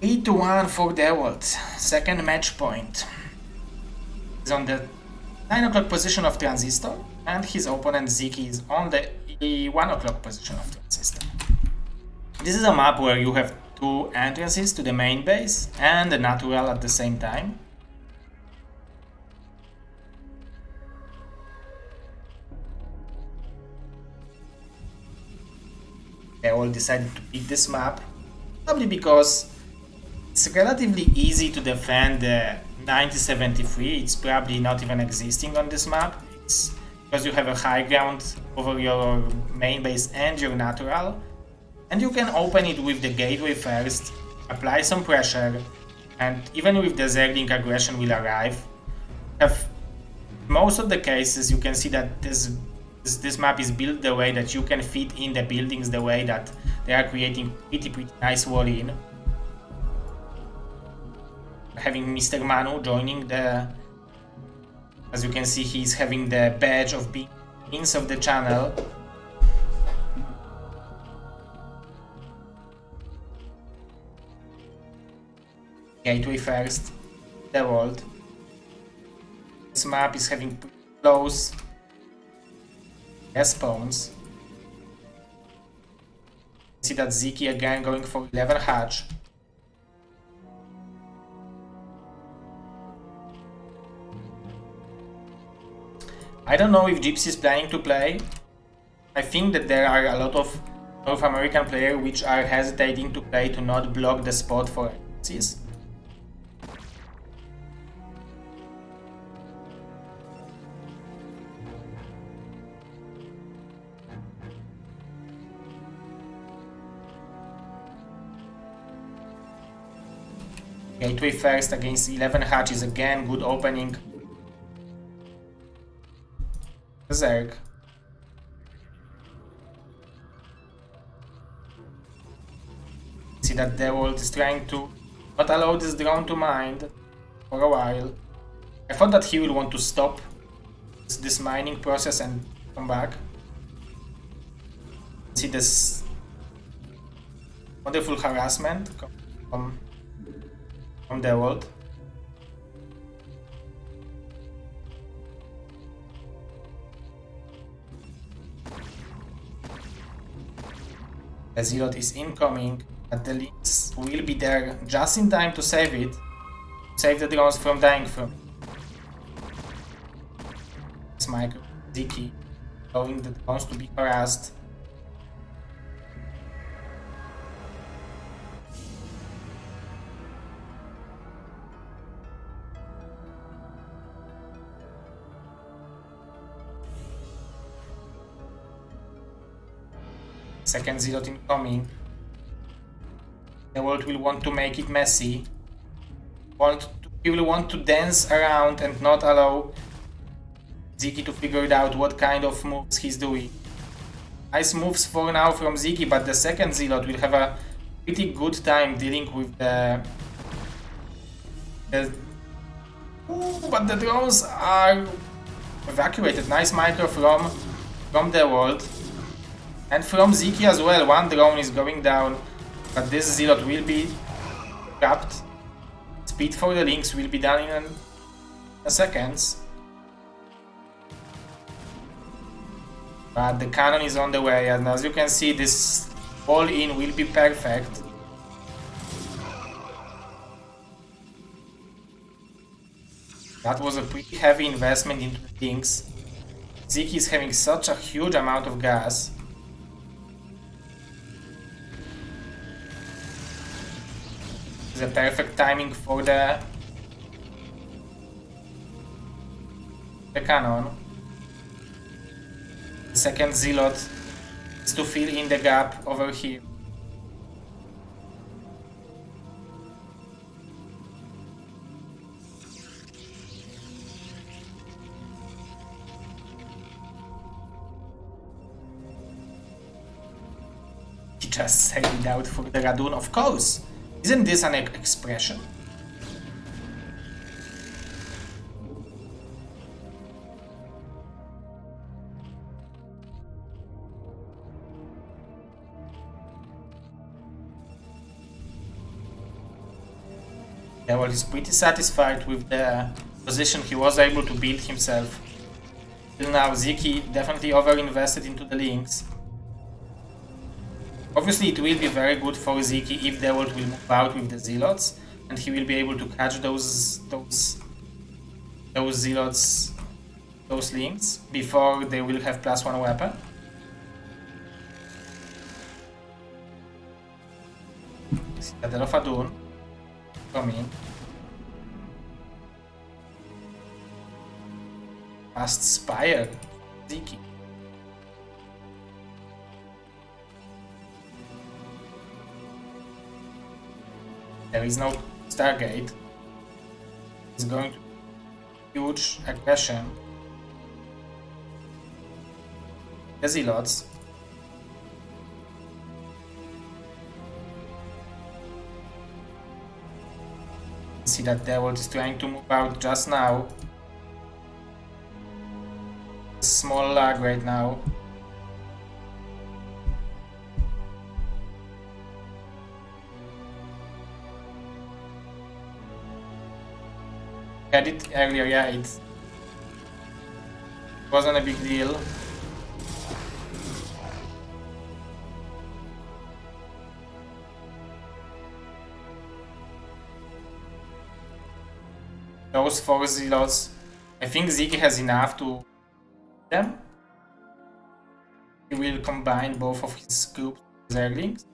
Three to 1 for Dewalt. Second match point. He's on the 9 o'clock position of Transistor, and his opponent Ziki is on the 1 o'clock position of Transistor. This is a map where you have two entrances to the main base and a natural at the same time. They all decided to pick this map, probably because it's relatively easy to defend the 9073. It's probably not even existing on this map. It's because you have a high ground over your main base and your natural. And you can open it with the gateway first, apply some pressure, and even with the Zergling aggression will arrive. Most of the cases you can see that this map is built the way that you can fit in the buildings the way that they are creating pretty nice wall in. Having Mr. Manu joining the... As you can see, he's having the badge of being Prince of the channel. Gateway first, Dewalt. This map is having close spawns. See that Ziki again going for 11 hatch. I don't know if Gypsy is planning to play. I think that there are a lot of North American players which are hesitating to play to not block the spot for NPCs. Gateway first against 11 hatch is again good opening. Zerg. See that Dewalt is trying to not allow this drone to mine for a while. I thought that he will want to stop this mining process and come back. See this wonderful harassment from Dewalt. The Zealot is incoming, but the Lynx will be there just in time to save it. Save the drones from dying from it. This micro Ziki allowing the drones to be harassed. Second Zealot incoming. The world will want to make it messy. He will want to dance around and not allow Ziki to figure it out what kind of moves he's doing. Nice moves for now from Ziki, but the second Zealot will have a pretty good time dealing with but the drones are evacuated. Nice micro from the world. And from Ziki as well. One drone is going down, but this Zealot will be trapped. Speed for the Lynx will be done in a seconds. But the cannon is on the way, and as you can see, this all-in will be perfect. That was a pretty heavy investment into the Lynx. Ziki is having such a huge amount of gas. It's a perfect timing for the cannon. The second Zealot is to fill in the gap over here. He just sailed out for the Radun, of course. Isn't this an expression? Dewalt is pretty satisfied with the position he was able to build himself. Till now, Ziki definitely overinvested into the links. Obviously, it will be very good for Ziki if Dewalt will move out with the zealots, and he will be able to catch those zealots, those links, before they will have +1 weapon. Citadel of Adun coming. Fast Spire, Ziki. There is no Stargate. It's going to be huge aggression. The zealots. See that Dewalt is trying to move out just now. Small lag right now. Had it earlier, yeah, it wasn't a big deal. Those 4 zealots, I think Ziki has enough to them. He will combine both of his groups with Zerglings.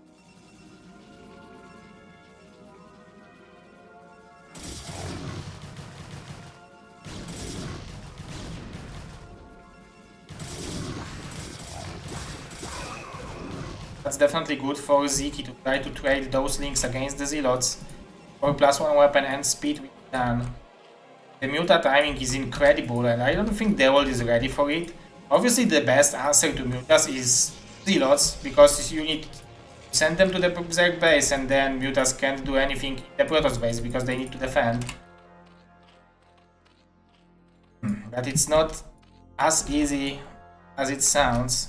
That's definitely good for Ziki to try to trade those links against the zealots for +1 weapon and speed with done. The Muta timing is incredible, and I don't think Dewalt is ready for it. Obviously, the best answer to Mutas is Zealots, because you need to send them to the Zerg base, and then Mutas can't do anything in the Protoss base because they need to defend. But it's not as easy as it sounds.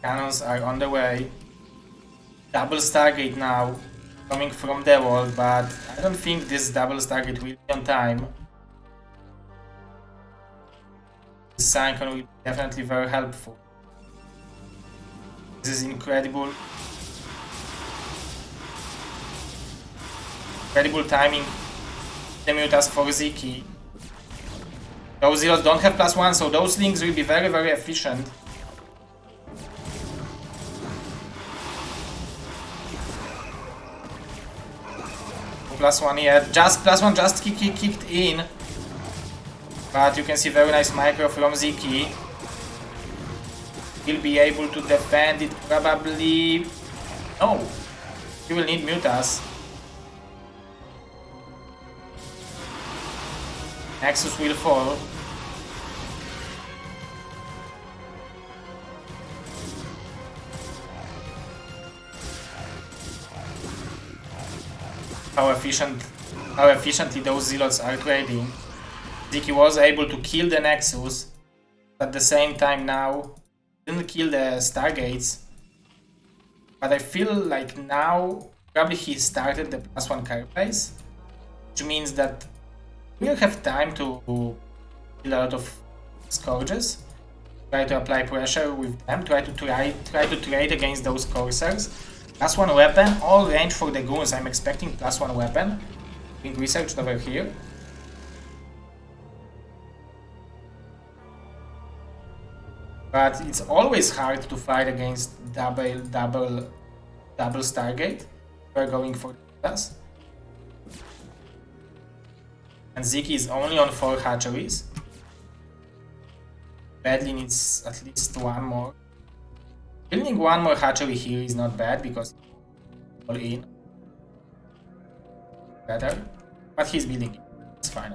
Cannons are on the way. Double Stargate now, coming from Dewalt, but I don't think this double Stargate will be on time. This Syncon will be definitely very helpful. This is incredible. Incredible timing. The Mutas for Ziki. Those zeros don't have +1, so those links will be very, very efficient. +1 yet. Just +1 just kicked in. But you can see very nice micro from Ziki. He'll be able to defend it probably. No. He will need Mutas. Nexus will fall. How efficiently those zealots are trading. Ziki was able to kill the Nexus, but at the same time now didn't kill the Stargates. But I feel like now probably he started the +1 carry base, which means that we'll have time to kill a lot of Scourges, try to apply pressure with them, try to trade against those Corsairs. +1 weapon, all range for the goons. I'm expecting +1 weapon. Being researched over here. But it's always hard to fight against double Stargate. We're going for this. And Ziki is only on 4 hatcheries. Badly needs at least 1 more. Building 1 more hatchery here is not bad because all in. Better. But he's building it. It's fine.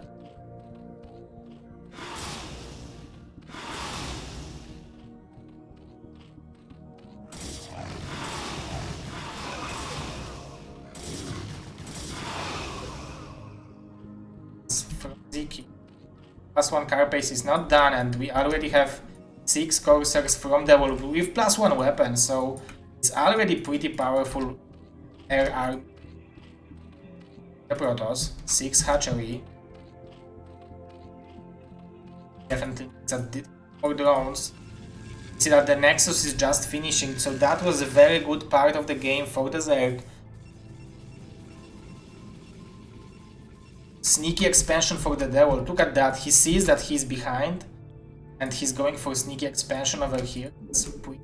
cannons from Ziki. +1 carapace is not done, and we already have 6 coursers from Dewalt with +1 weapon, so it's already pretty powerful air army. The Protoss, 6 hatchery. Definitely needs more drones. See that the Nexus is just finishing, so that was a very good part of the game for the Zerg. Sneaky expansion for the Dewalt. Look at that, he sees that he's behind and he's going for sneaky expansion over here. It's pretty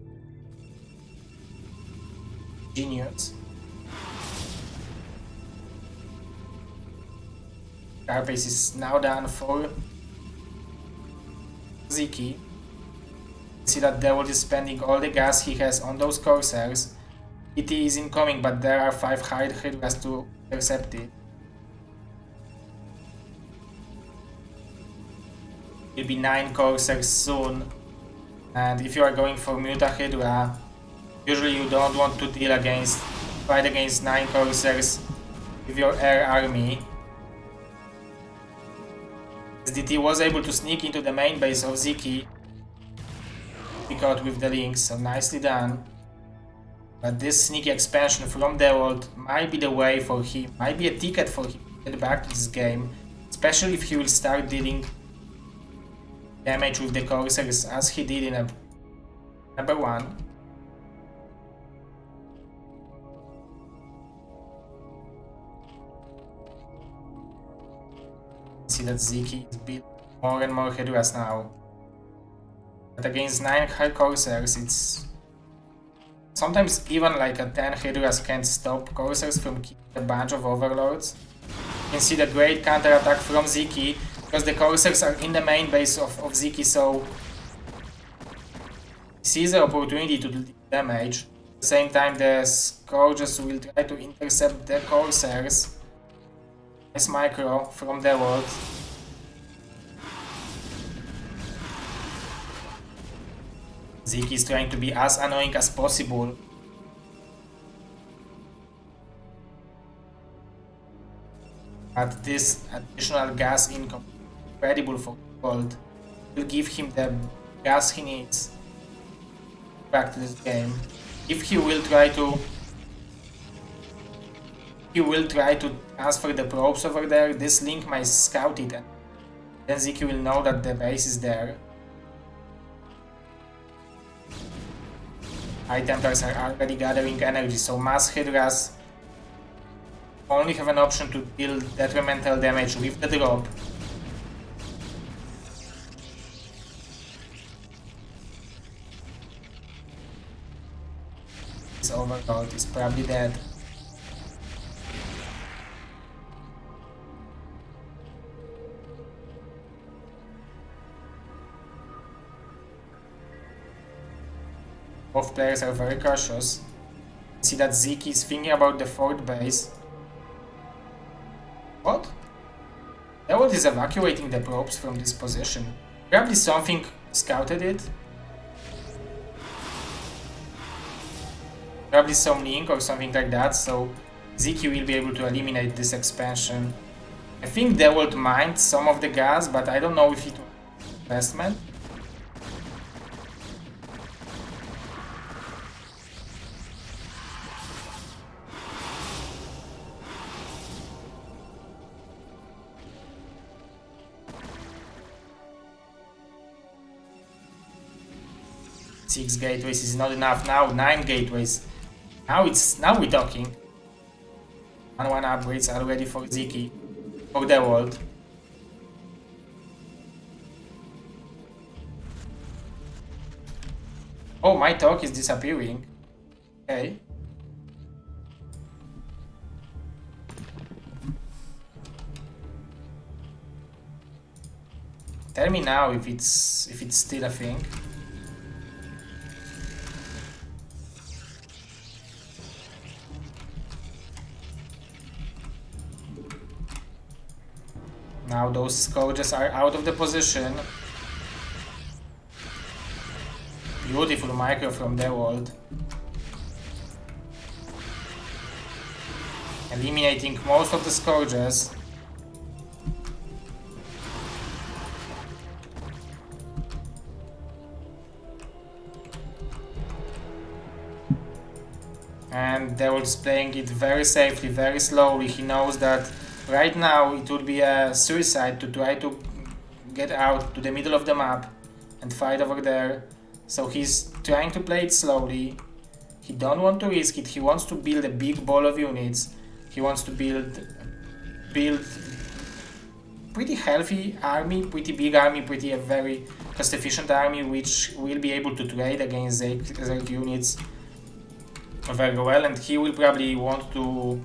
genius. Carapace is now done for Ziki. See that Dewalt is spending all the gas he has on those coursers. ET is incoming, but there are 5 Hydras to intercept it. Will be 9 coursers soon, and if you are going for Muta Hydra, usually you don't want to fight against 9 coursers with your air army. SDT was able to sneak into the main base of Ziki, pick out with the links, so nicely done. But this sneaky expansion from Dewalt might be the way for him, might be a ticket for him to get back to this game, especially if he will start dealing damage with the coursers as he did in number 1. See that Ziki is building more and more Hydras now. But against 9 high coursers, it's sometimes even like a 10 Hydras can't stop coursers from killing a bunch of overlords. You can see the great counterattack from Ziki, because the coursers are in the main base of Ziki, so he sees the opportunity to do damage. At the same time, the Scourges will try to intercept the coursers. Nice micro from Dewalt. Ziki is trying to be as annoying as possible. But this additional gas income, incredible for Gold, will give him the gas he needs back to this game. If he will try to transfer the probes over there, this link might scout it, and then Ziki will know that the base is there. High Templars are already gathering energy, so mass Hydras only have an option to deal detrimental damage with the drop. This Overlord is probably dead. Both players are very cautious. See that Ziki is thinking about the 4th base. What? Dewalt is evacuating the probes from this position. Probably something scouted it. Probably some link or something like that, so Ziki will be able to eliminate this expansion. I think Dewalt mined some of the gas, but I don't know if it was investment. Six gateways is not enough now. 9 gateways. Now we're talking. 1-1 upgrades are ready for Ziki, for Dewalt. Oh, my talk is disappearing. Okay. Tell me now if it's still a thing. Now those Scourges are out of the position. Beautiful micro from Dewalt. Eliminating most of the Scourges. And Dewalt is playing it very safely, very slowly. He knows that right now it would be a suicide to try to get out to the middle of the map and fight over there. So he's trying to play it slowly. He don't want to risk it. He wants to build a big ball of units. He wants to build pretty healthy army, pretty big army, pretty a very cost-efficient army, which will be able to trade against their units very well. And he will probably want to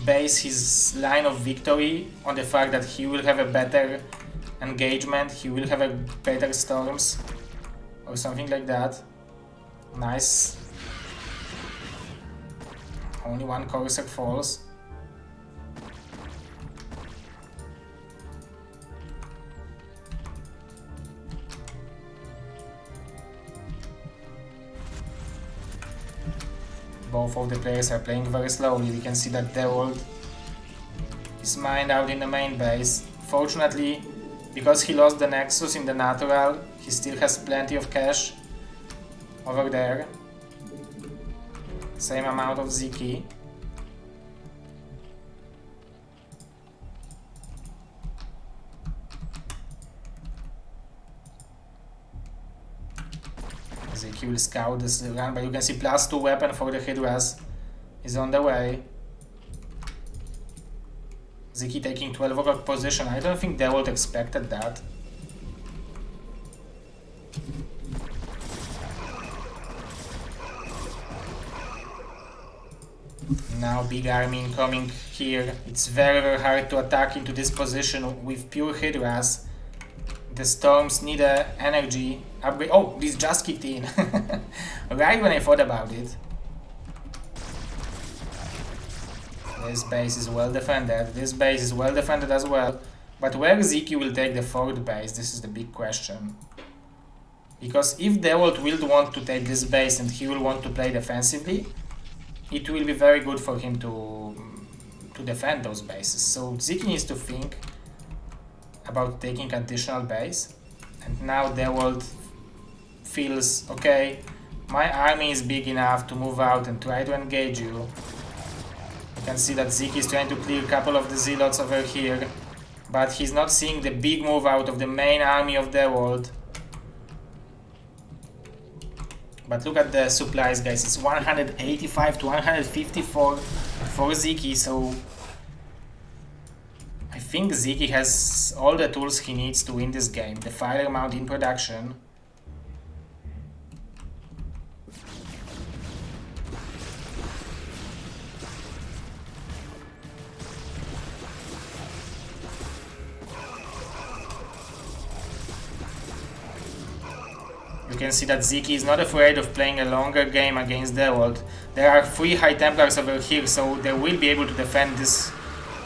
base his line of victory on the fact that he will have a better engagement, he will have a better storms or something like that. Nice. Only one Corsair falls. Both of the players are playing very slowly. We can see that Dewalt is mined out in the main base. Fortunately, because he lost the Nexus in the natural, he still has plenty of cash over there. Same amount of Ziki. Ziki will scout this run, but you can see +2 weapon for the Hydras is on the way. Ziki taking 12 o'clock position. I don't think Dewalt expected that. Now big army incoming here. It's very hard to attack into this position with pure Hydras. The storms need a energy upgrade. Oh, this just kicked in. Right when I thought about it. This base is well defended. This base is well defended as well. But where Ziki will take the 4th base? This is the big question. Because if Dewalt will want to take this base and he will want to play defensively, it will be very good for him to defend those bases. So Ziki needs to think about taking additional base. And now Dewalt feels, okay, my army is big enough to move out and try to engage you. You can see that Ziki is trying to clear a couple of the zealots over here, but he's not seeing the big move out of the main army of Dewalt. But look at the supplies, guys. It's 185 to 154 for Ziki, so I think Ziki has all the tools he needs to win this game. The fire mount in production. You can see that Ziki is not afraid of playing a longer game against Dewalt. There are 3 High Templars over here, so they will be able to defend this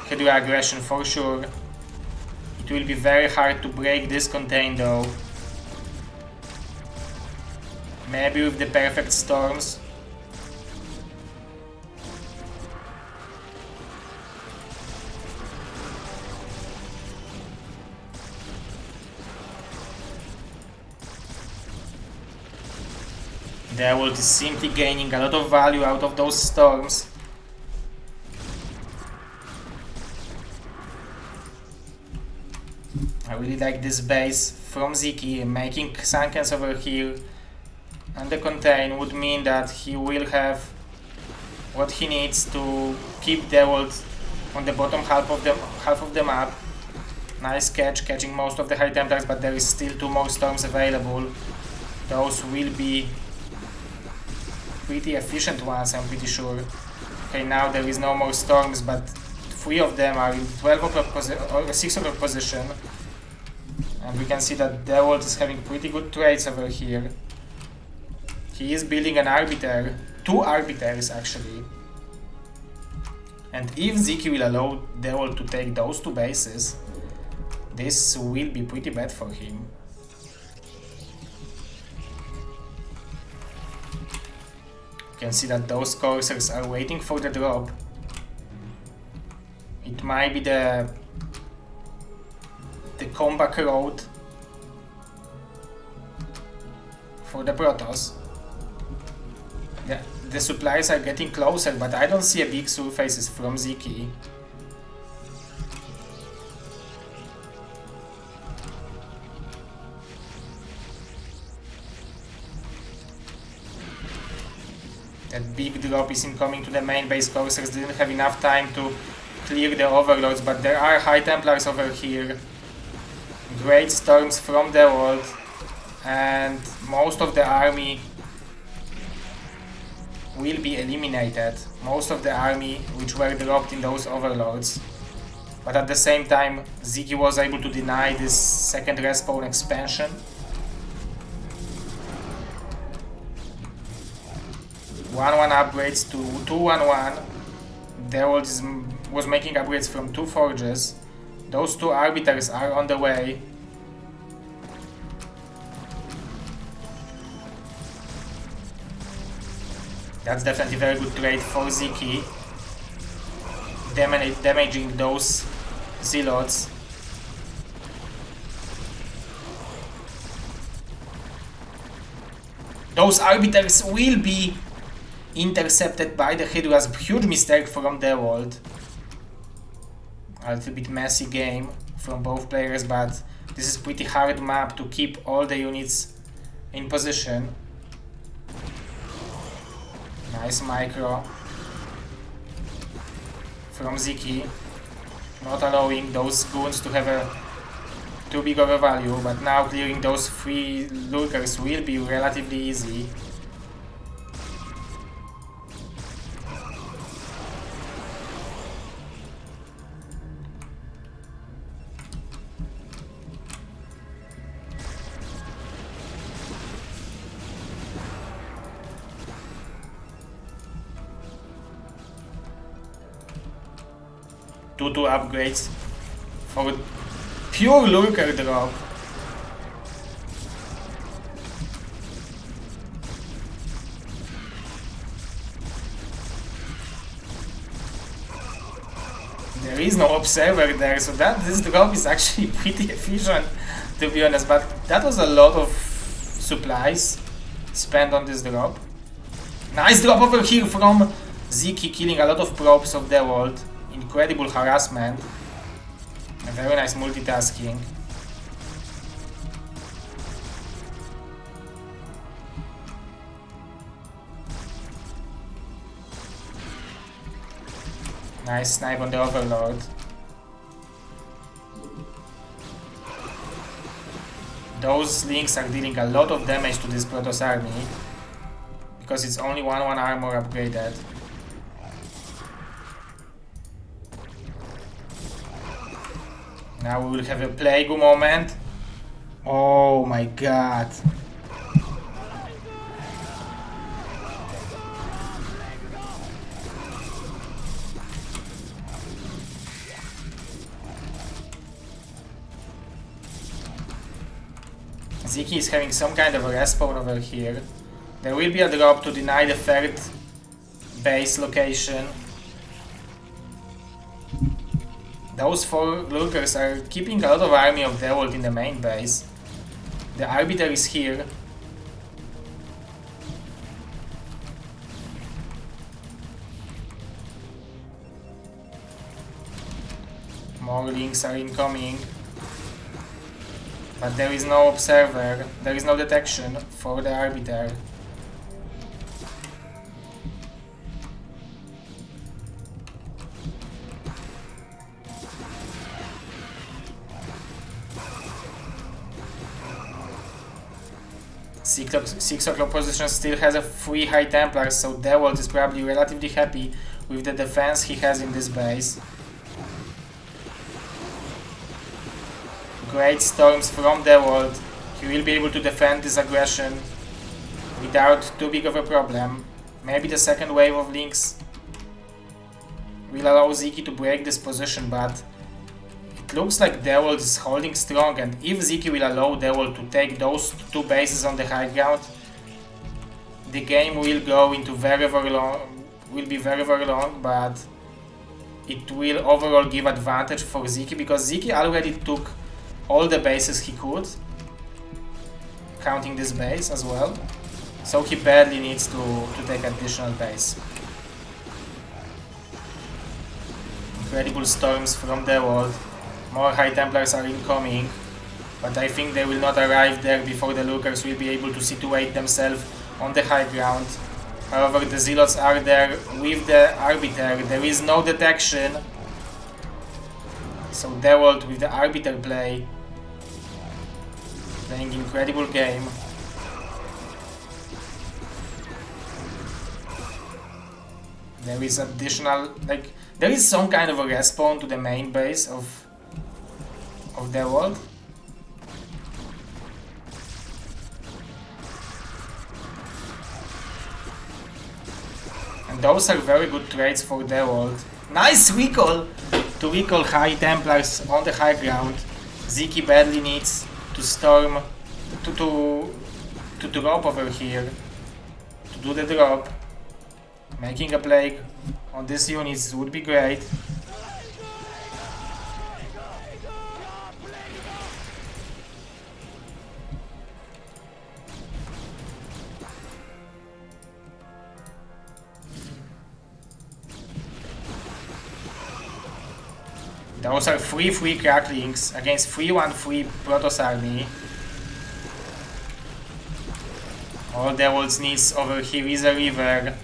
Hydra aggression for sure. It will be very hard to break this contain though. Maybe with the perfect storms. Dewalt is simply gaining a lot of value out of those storms. I really like this base from Ziki. Making Sankens over here and the contain would mean that he will have what he needs to keep Dewalt on the bottom half of the map. Nice catch, catching most of the High Templars, but there is still 2 more storms available. Those will be pretty efficient ones, I'm pretty sure. Okay, now there is no more storms, but 3 of them are in 12 o'clock or 6 o'clock position. And we can see that Dewalt is having pretty good trades over here. He is building an arbiter, 2 arbiters actually. And if Ziki will allow Dewalt to take those 2 bases, this will be pretty bad for him. You can see that those Corsairs are waiting for the drop. It might be the comeback road for the Protoss. the supplies are getting closer, but I don't see a big surfaces from Ziki. That big drop is incoming to the main base. Corsairs didn't have enough time to clear the overlords, but there are High Templars over here. Great storms from Dewalt, and most of the army will be eliminated. Most of the army which were dropped in those overlords. But at the same time, Ziki was able to deny this second respawn expansion. One upgrades to 2-1-1. Dewalt was making upgrades from 2 forges. Those 2 arbiters are on the way. That's definitely a very good trade for Ziki. Damaging those zealots. Those arbiters will be intercepted by the Hydras. Huge mistake from Dewalt. A little bit messy game from both players, but this is pretty hard map to keep all the units in position. Nice micro from Ziki, not allowing those goons to have a too big of a value, but now clearing those 3 lurkers will be relatively easy. Two upgrades for pure lurker drop. There is no observer there, so this drop is actually pretty efficient, to be honest, but that was a lot of supplies spent on this drop. Nice drop over here from Ziki, killing a lot of probes of Dewalt. Incredible harassment. A very nice multitasking. Nice snipe on the Overlord. Those links are dealing a lot of damage to this Protoss army because it's only 1-1 armor upgraded. Now we will have a Plague moment. Oh my god. Ziki is having some kind of a respawn over here. There will be a drop to deny the third base location. Those 4 lurkers are keeping a lot of army of Dewalt in the main base. The Arbiter is here. More links are incoming. But there is no observer, there is no detection for the Arbiter. Six o'clock position still has a 3 High Templars, so Dewalt is probably relatively happy with the defense he has in this base. Great storms from Dewalt. He will be able to defend this aggression without too big of a problem. Maybe the second wave of links will allow Ziki to break this position, but it looks like Dewalt is holding strong, and if Ziki will allow Dewalt to take those 2 bases on the high ground, the game will go into very long, but it will overall give advantage for Ziki, because Ziki already took all the bases he could, counting this base as well. So he badly needs to take additional base. Incredible storms from Dewalt. More High Templars are incoming, but I think they will not arrive there before the Lurkers will be able to situate themselves on the high ground. However, the Zealots are there with the Arbiter. There is no detection. So Dewalt with the Arbiter play. Playing incredible game. There is additional, like, there is some kind of a respawn to the main base of Dewalt. And those are very good trades for Dewalt. Nice recall! To recall High Templars on the high ground. Ziki badly needs to storm, to drop over here. To do the drop. Making a plague on these units would be great. Those are 3-3 cracklings against 3-1-3 Protoss army. All Dewalt needs over here is a river,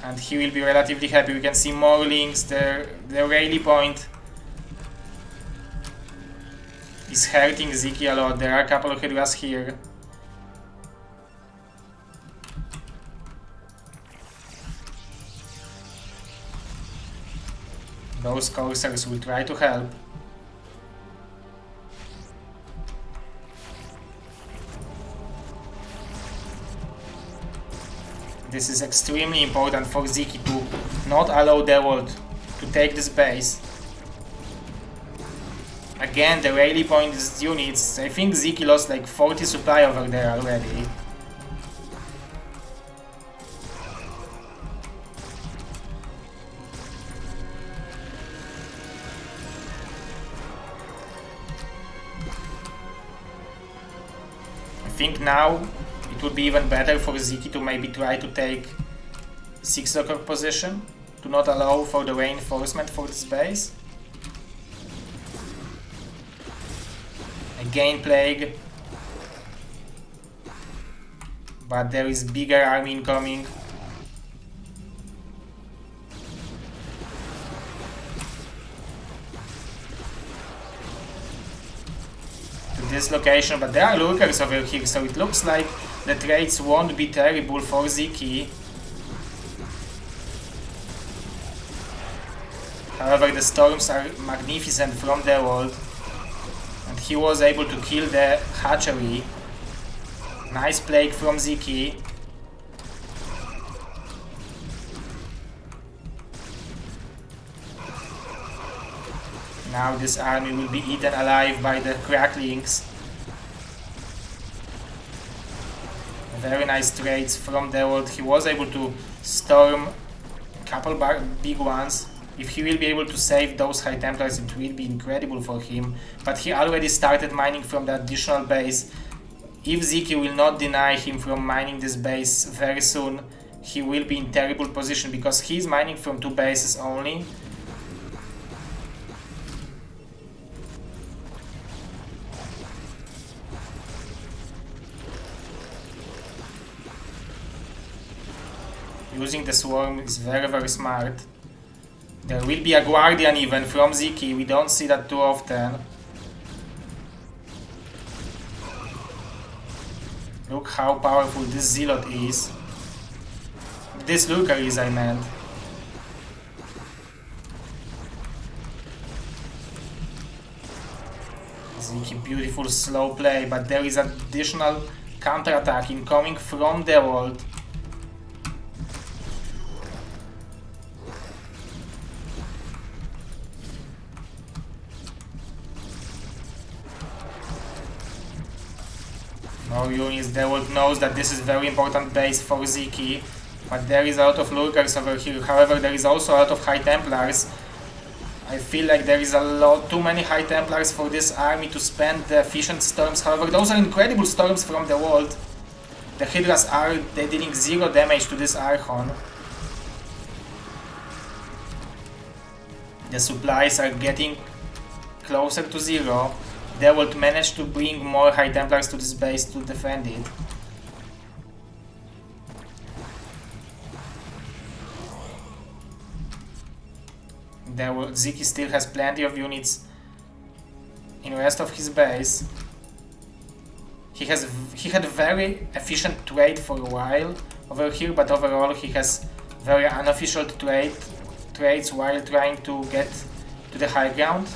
and he will be relatively happy. We can see more links. The rally point is hurting Ziki a lot. There are a couple of Hydras here. Those Corsairs will try to help. This is extremely important for Ziki to not allow Dewalt to take this base. Again, the rally point is units. I think Ziki lost like 40 supply over there already. I think now it would be even better for Ziki to maybe try to take 6 o'clock position, to not allow for the reinforcement for this base. Again plague, but there is bigger army incoming. This location, but there are Lurkers over here, so it looks like the trades won't be terrible for Ziki. However, the storms are magnificent from Dewalt, and he was able to kill the hatchery. Nice plague from Ziki. Now this army will be eaten alive by the cracklings. Very nice trades from Dewalt. He was able to storm a couple big ones. If he will be able to save those High Templars, it will be incredible for him. But he already started mining from the additional base. If Ziki will not deny him from mining this base very soon, he will be in terrible position, because he's mining from 2 bases only. Using the swarm is very smart. There will be a Guardian even from Ziki, we don't see that too often. Look how powerful this Zealot is. This Lurker is, I meant. Ziki, beautiful slow play, but there is additional counterattack incoming from Dewalt. More units. Dewalt knows that this is very important base for Ziki, but there is a lot of Lurkers over here. However, there is also a lot of High Templars. I feel like there is too many High Templars for this army to spend the efficient storms. However, those are incredible storms from Dewalt. The Hydras are dealing 0 damage to this Archon. The supplies are getting closer to 0. Dewalt managed to bring more High Templars to this base to defend it. Ziki still has plenty of units in the rest of his base. He had very efficient trade for a while over here, but overall he has very unofficial trades while trying to get to the high ground.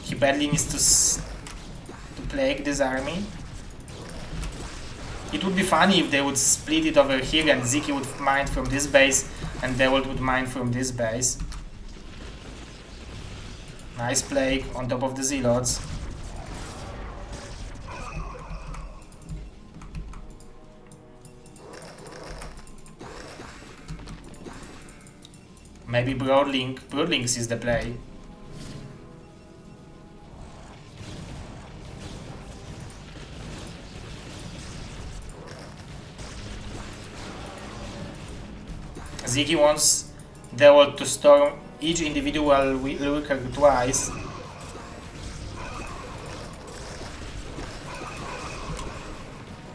He badly needs to plague this army. It would be funny if they would split it over here and Ziki would mine from this base and Dewalt would mine from this base. Nice plague on top of the Zealots. Maybe Broodlings is the play. Ziki wants Dewalt to storm each individual lurker twice.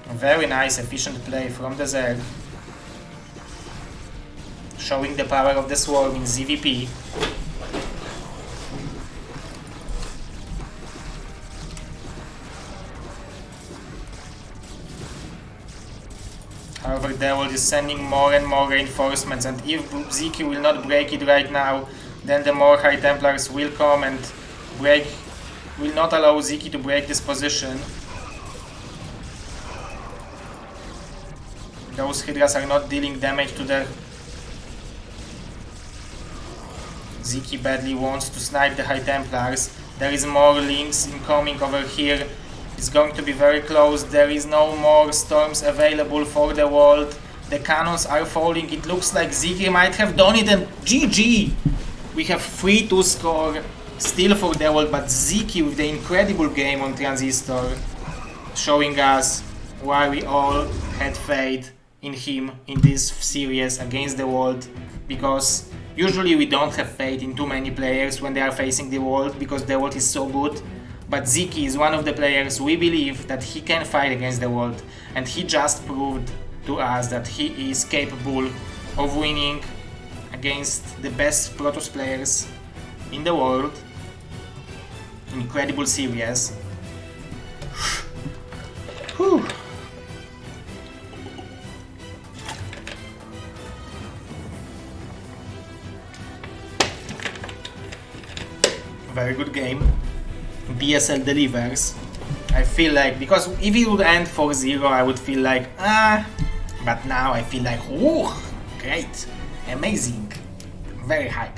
A very nice, efficient play from the Zerg, showing the power of the Swarm in ZVP. However, Dewalt is sending more and more reinforcements, and if Ziki will not break it right now, then the more High Templars will come and will not allow Ziki to break this position. Those Hydras are not dealing damage to the... Ziki badly wants to snipe the High Templars. There is more links incoming over here. It's going to be very close. There is no more storms available for the world. The cannons are falling. It looks like Ziki might have done it, and GG! We have 3-2 score still for the world, but Ziki with the incredible game on Transistor, showing us why we all had faith in him in this series against the world, because usually we don't have faith in too many players when they are facing the world because the world is so good. But Ziki is one of the players we believe that he can fight against the world, and he just proved to us that he is capable of winning against the best Protoss players in the world. Incredible series. Whew. Very good game. BSL delivers. I feel like, because if it would end 4-0 I would feel like but now I feel like, oh, great, amazing, very hyped.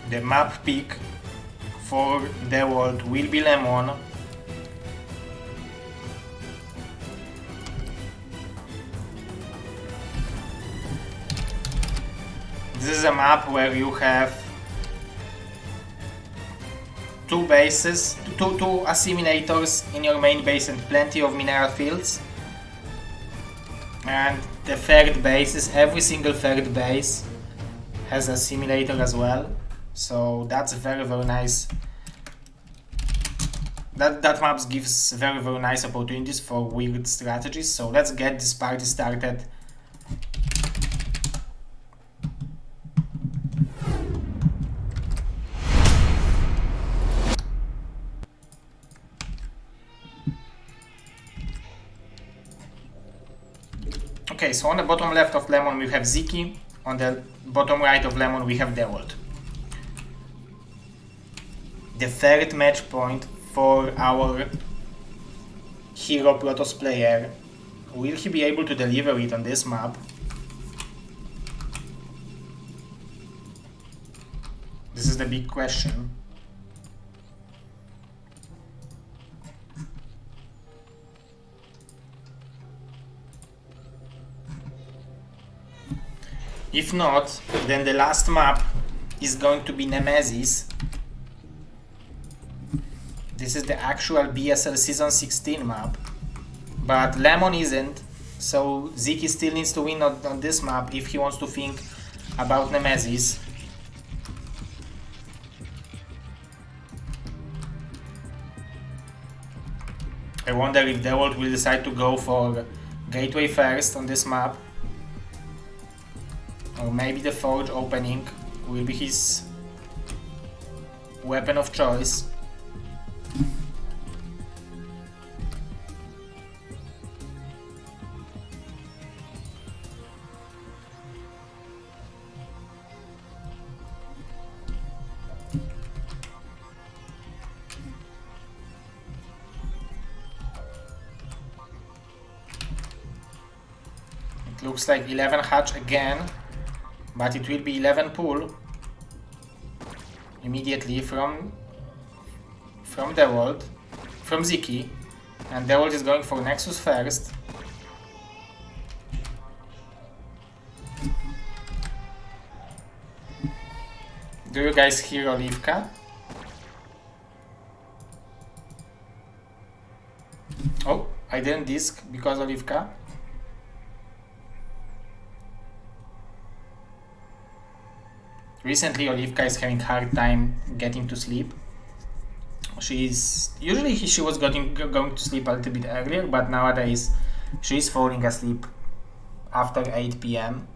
The map pick for Dewalt will be Lemon. This is a map where you have two bases, two assimilators in your main base and plenty of mineral fields. And the third base is, every single third base has a simulator as well. So that's very nice. That map gives very nice opportunities for weird strategies. So let's get this party started. Okay, so on the bottom left of Lemon we have Ziki. On the bottom right of Lemon we have Dewalt. The third match point for our hero Protoss player Will he be able to deliver it on this map? This is the big question. If not, then the last map is going to be Nemesis. This is the actual BSL Season 16 map. But Lemon isn't, so Ziki still needs to win on this map if he wants to think about Nemesis. I wonder if Dewalt will decide to go for Gateway first on this map. Or maybe the Forge opening will be his weapon of choice. It looks like 11 hatch again. But it will be 11 pull immediately from Dewalt, from Ziki, and Dewalt is going for Nexus first. Do you guys hear Olivka? Oh, I didn't disc because Olivka. Recently, Olivka is having a hard time getting to sleep. Usually she was going to sleep a little bit earlier, but nowadays she's falling asleep after 8 p.m.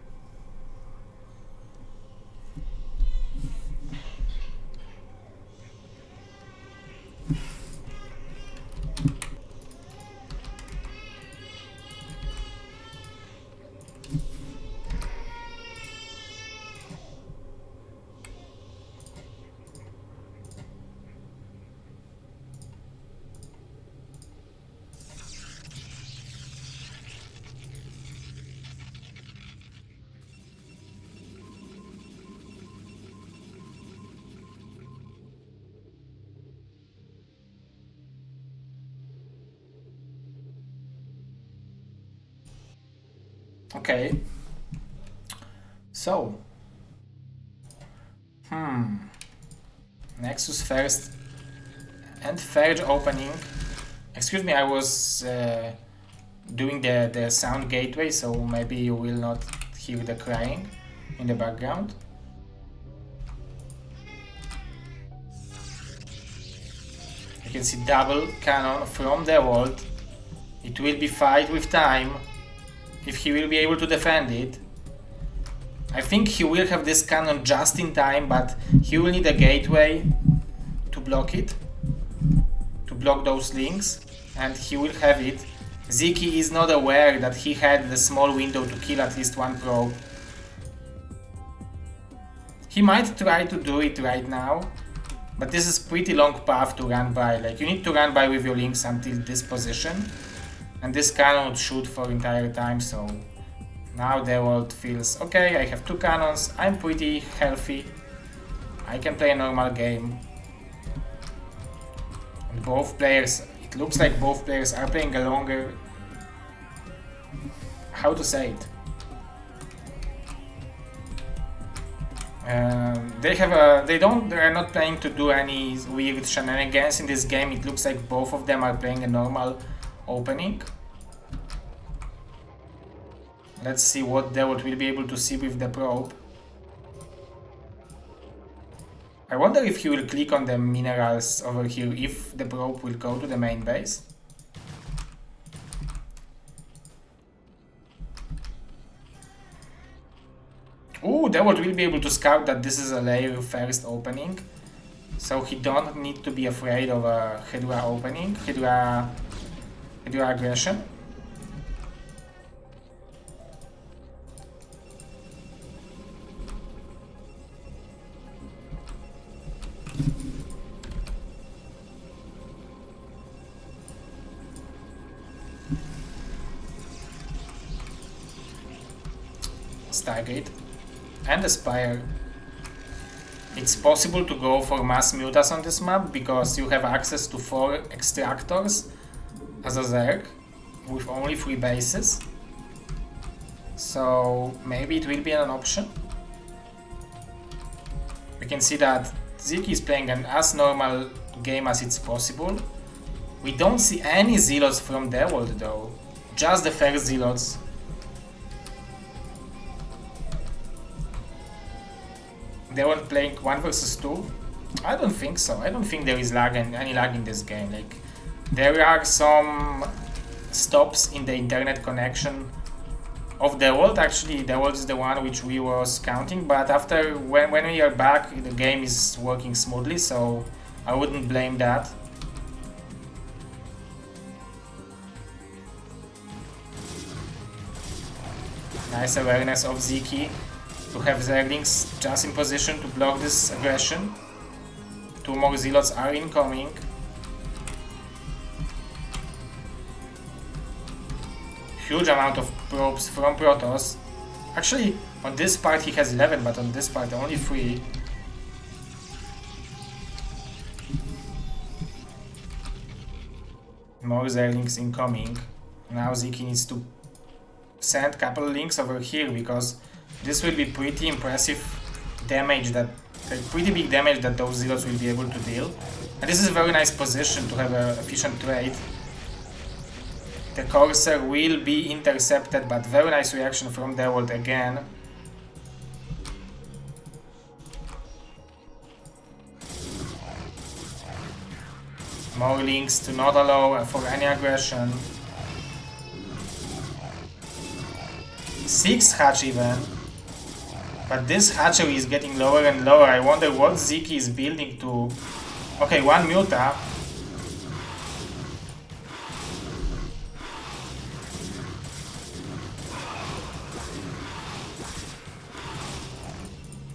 Okay, so Nexus first and Forge opening. Excuse me, I was doing the sound gateway, so maybe you will not hear the crying in the background. You can see double cannon from Dewalt. It will be fight with time. If he will be able to defend it. I think he will have this cannon just in time, but he will need a gateway to block it, to block those links, and he will have it. Ziki is not aware that he had the small window to kill at least one probe. He might try to do it right now, but this is pretty long path to run by. Like, you need to run by with your links until this position. And this cannon would shoot for entire time, so now Dewalt feels, okay, I have 2 cannons, I'm pretty healthy, I can play a normal game. And both players, it looks like both players are playing a longer, how to say it? They're not planning to do any weird shenanigans in this game. It looks like both of them are playing a normal opening. Let's see what Dewalt will be able to see with the probe. I wonder if he will click on the minerals over here if the probe will go to the main base. Ooh, Dewalt will be able to scout that this is a layer first opening. So he don't need to be afraid of a Hydra opening, Hydra aggression. Stargate and the Spire. It's possible to go for mass mutas on this map because you have access to 4 extractors as a Zerg with only 3 bases. So maybe it will be an option. We can see that Ziki is playing an as normal game as it's possible. We don't see any Zealots from Dewalt though, just the first Zealots. Dewalt playing 1 versus 2? I don't think so. I don't think there is any lag in this game. Like, there are some stops in the internet connection of Dewalt. Actually, Dewalt is the one which we was counting, but after when we are back, the game is working smoothly, so I wouldn't blame that. Nice awareness of Ziki to have Zerglings just in position to block this aggression. 2 more Zealots are incoming. Huge amount of probes from Protoss. Actually, on this part he has 11, but on this part only 3. More Zerglings incoming. Now Ziki needs to send a couple links over here because this will be pretty impressive damage, that pretty big damage that those Zealots will be able to deal. And this is a very nice position to have an efficient trade. The Corsair will be intercepted, but very nice reaction from Dewalt again. More links to not allow for any aggression. 6 hatch even. But this hatchery is getting lower and lower. I wonder what Ziki is building to... Okay, 1 Muta.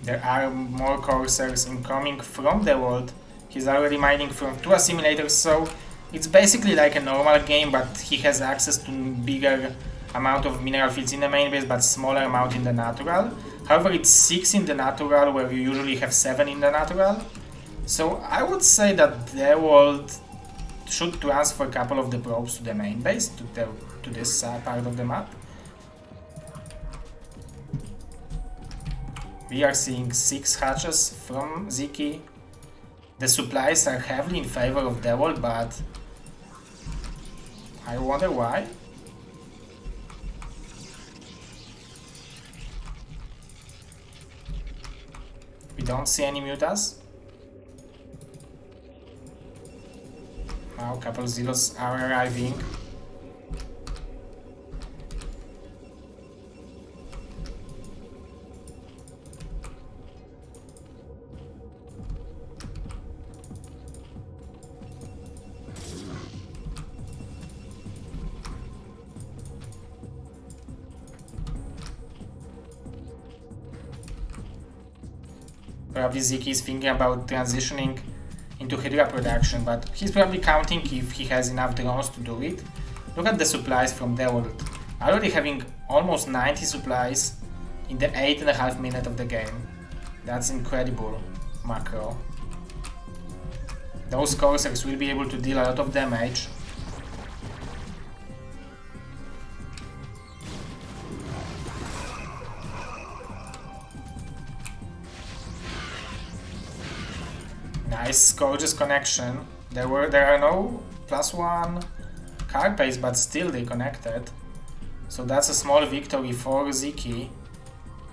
There are more Corsairs incoming from Dewalt. He's already mining from 2 assimilators, so it's basically like a normal game, but he has access to bigger amount of mineral fields in the main base, but smaller amount in the natural. However, it's 6 in the natural, where you usually have 7 in the natural. So I would say that Dewalt should transfer a couple of the probes to the main base, to this part of the map. We are seeing 6 hatches from Ziki. The supplies are heavily in favor of Dewalt, but I wonder why. We don't see any mutas. Now a couple Zealots are arriving. Probably Ziki is thinking about transitioning into Hydra production, but he's probably counting if he has enough drones to do it. Look at the supplies from Dewalt. Already having almost 90 supplies in the 8.5 minutes of the game. That's incredible macro. Those Corsairs will be able to deal a lot of damage. Nice, gorgeous connection. There are no +1 card pace, but still they connected. So that's a small victory for Ziki.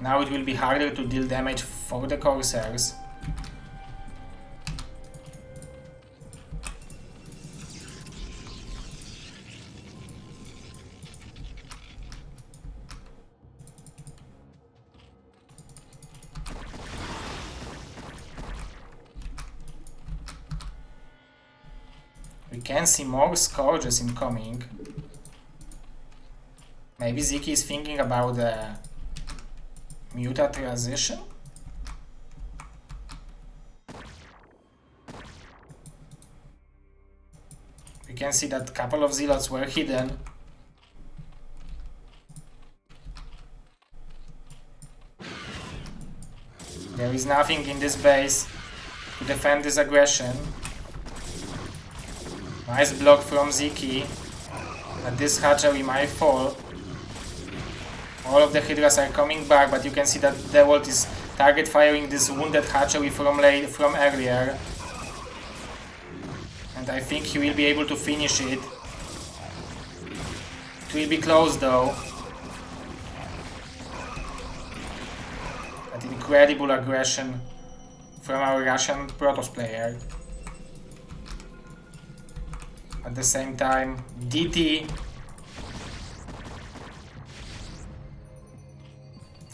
Now it will be harder to deal damage for the Corsairs. We can see more Scourges incoming. Maybe Ziki is thinking about the Muta transition? We can see that a couple of Zealots were hidden. There is nothing in this base to defend this aggression. Nice block from Ziki. But this hatchery might fall. All of the Hydras are coming back, but you can see that Dewalt is target firing this wounded hatchery from earlier. And I think he will be able to finish it. It will be close though. But incredible aggression from our Russian Protoss player. At the same time, DT.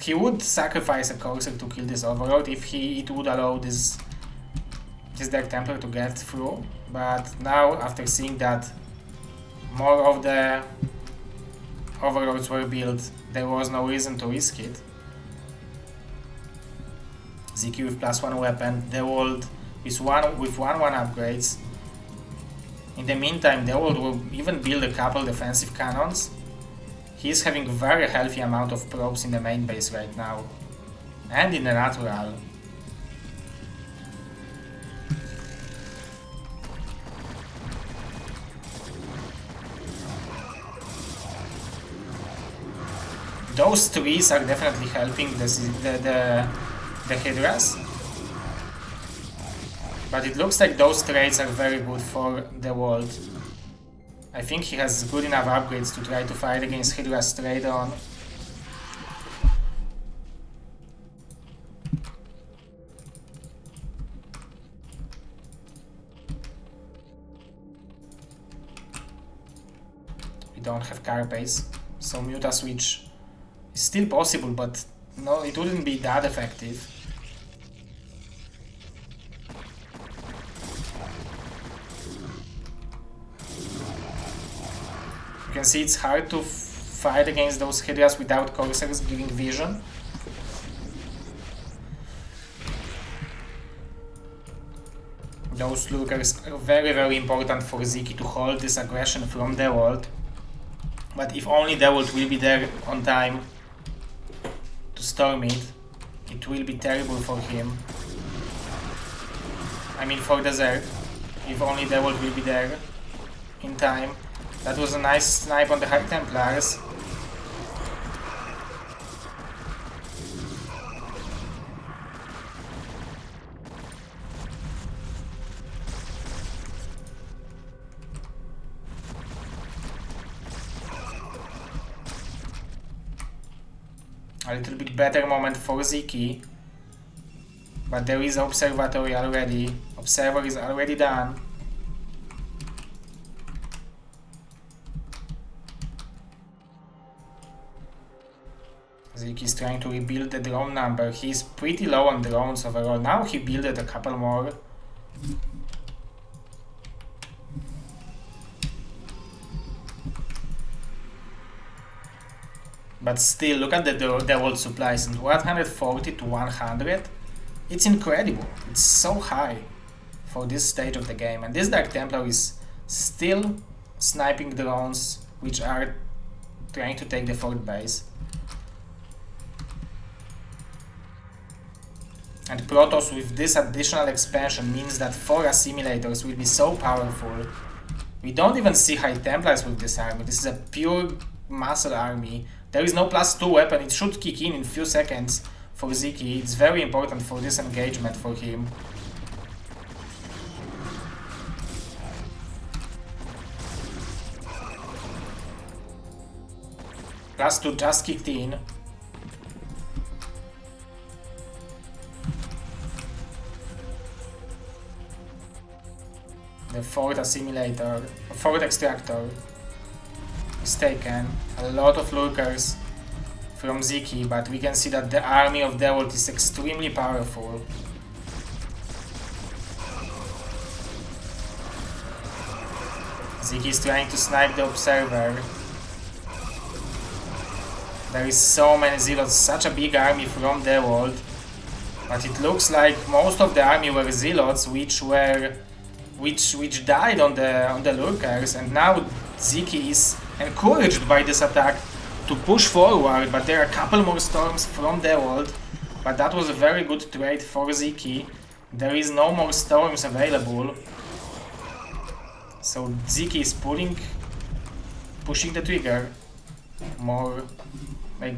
He would sacrifice a Corsair to kill this Overlord if it would allow this Dark Templar to get through. But now, after seeing that more of the Overlords were built, there was no reason to risk it. Ziki with +1 weapon, Dewalt with 1/1 upgrades. In the meantime, Dewalt will even build a couple defensive cannons. He is having a very healthy amount of probes in the main base right now. And in the natural. Those trees are definitely helping the Hydras. But it looks like those trades are very good for Dewalt. I think he has good enough upgrades to try to fight against Hydra straight on. We don't have Carapace, so Muta Switch is still possible, but no, it wouldn't be that effective. You can see it's hard to fight against those Hydras without Corsairs giving vision. Those Lurkers are very important for Ziki to hold this aggression from Dewalt. But if only Dewalt will be there on time to storm it, it will be terrible for him. I mean for Desert. If only Dewalt will be there in time. That was a nice snipe on the High Templars. A little bit better moment for Ziki. But there is Observatory already. Observer is already done. Ziki is trying to rebuild the drone number. He's pretty low on drones overall. Now he built a couple more. But still, look at the Dewalt supplies, and 140 to 100. It's incredible. It's so high for this stage of the game. And this Dark Templar is still sniping drones which are trying to take the fort base. And Protoss with this additional expansion means that 4 assimilators will be so powerful. We don't even see High Templars with this army. This is a pure muscle army. There is no +2 weapon. It should kick in few seconds for Ziki. It's very important for this engagement for him. +2 just kicked in. The fourth assimilator, fourth extractor is taken. A lot of lurkers from Ziki, but we can see that the army of Dewalt is extremely powerful. Ziki is trying to snipe the observer. There is so many zealots, such a big army from Dewalt, but it looks like most of the army were zealots which died on the lurkers, and now Ziki is encouraged by this attack to push forward, but there are a couple more storms from Dewalt. But that was a very good trade for Ziki. There is no more storms available. So Ziki is pushing the trigger more.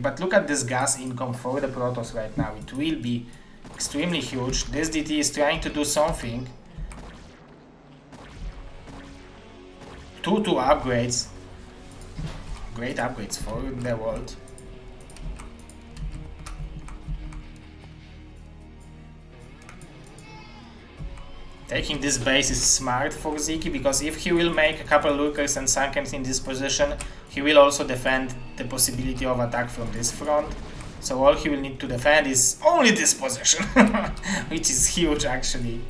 But look at this gas income for the Protoss right now. It will be extremely huge. This DT is trying to do something. 2 upgrades. Great upgrades for Dewalt. Taking this base is smart for Ziki, because if he will make a couple lurkers and sunkens in this position, he will also defend the possibility of attack from this front. So all he will need to defend is only this position, which is huge actually.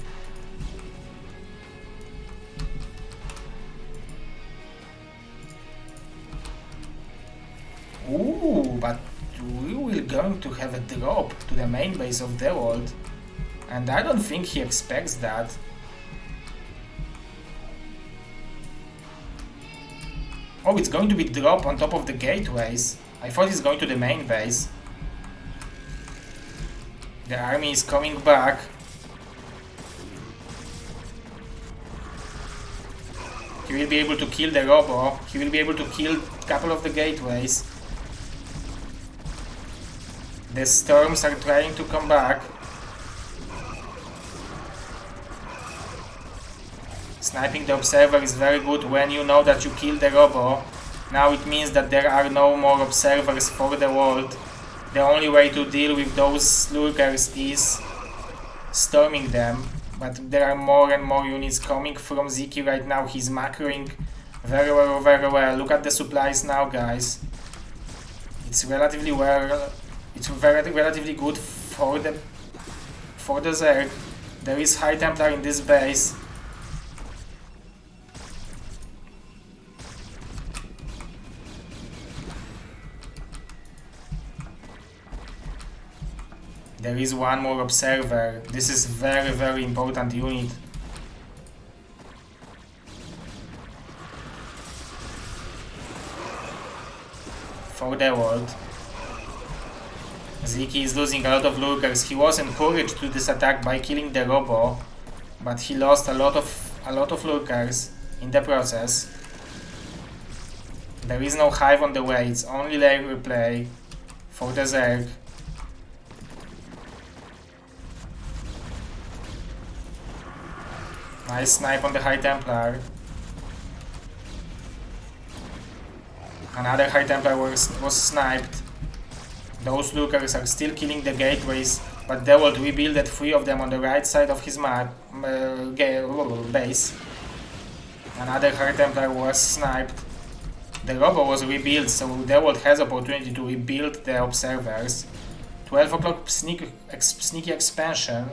Ooh, but we will going to have a drop to the main base of Dewalt, and I don't think he expects that. Oh, it's going to be drop on top of the gateways. I thought it's going to the main base. The army is coming back. He will be able to kill the robo. He will be able to kill a couple of the gateways. The storms are trying to come back. Sniping the observer is very good when you know that you killed the robo. Now it means that there are no more observers for the world. The only way to deal with those lurkers is storming them. But there are more and more units coming from Ziki right now. He's macroing very well, very well. Look at the supplies now, guys. It's relatively well. It's relatively good for the Zerg. There is High Templar in this base. There is one more observer. This is very, very important unit. For the world. Ziki is losing a lot of lurkers. He was encouraged to this attack by killing the robo, but he lost a lot of lurkers in the process. There is no hive on the way. It's only layer replay for the Zerg. Nice snipe on the High Templar. Another High Templar was sniped. Those lurkers are still killing the gateways, but Dewalt rebuilded 3 of them on the right side of his map base. Another High Templar was sniped. The robo was rebuilt, so Dewalt has opportunity to rebuild the observers. 12 o'clock sneaky expansion.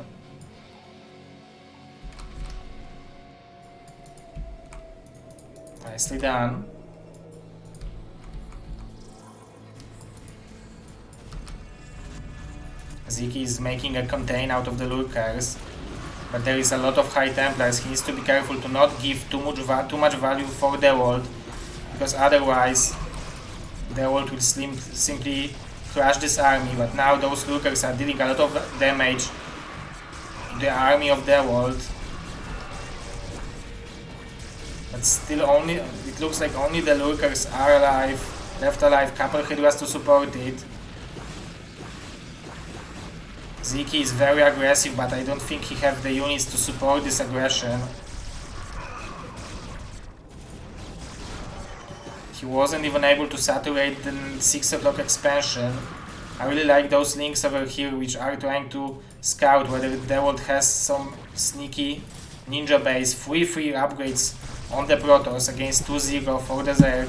Nicely done. Ziki is making a contain out of the lurkers, but there is a lot of High Templars. He needs to be careful to not give too much value for Dewalt, because otherwise Dewalt will simply crush this army. But now those lurkers are dealing a lot of damage to the army of Dewalt. But still it looks like only the lurkers are left alive. Couple Hydras to support it. Ziki is very aggressive, but I don't think he has the units to support this aggression. He wasn't even able to saturate the 6 o'clock expansion. I really like those links over here, which are trying to scout whether Dewalt has some sneaky ninja base. 3 free upgrades on the Protoss against 2-0 for the Zerg.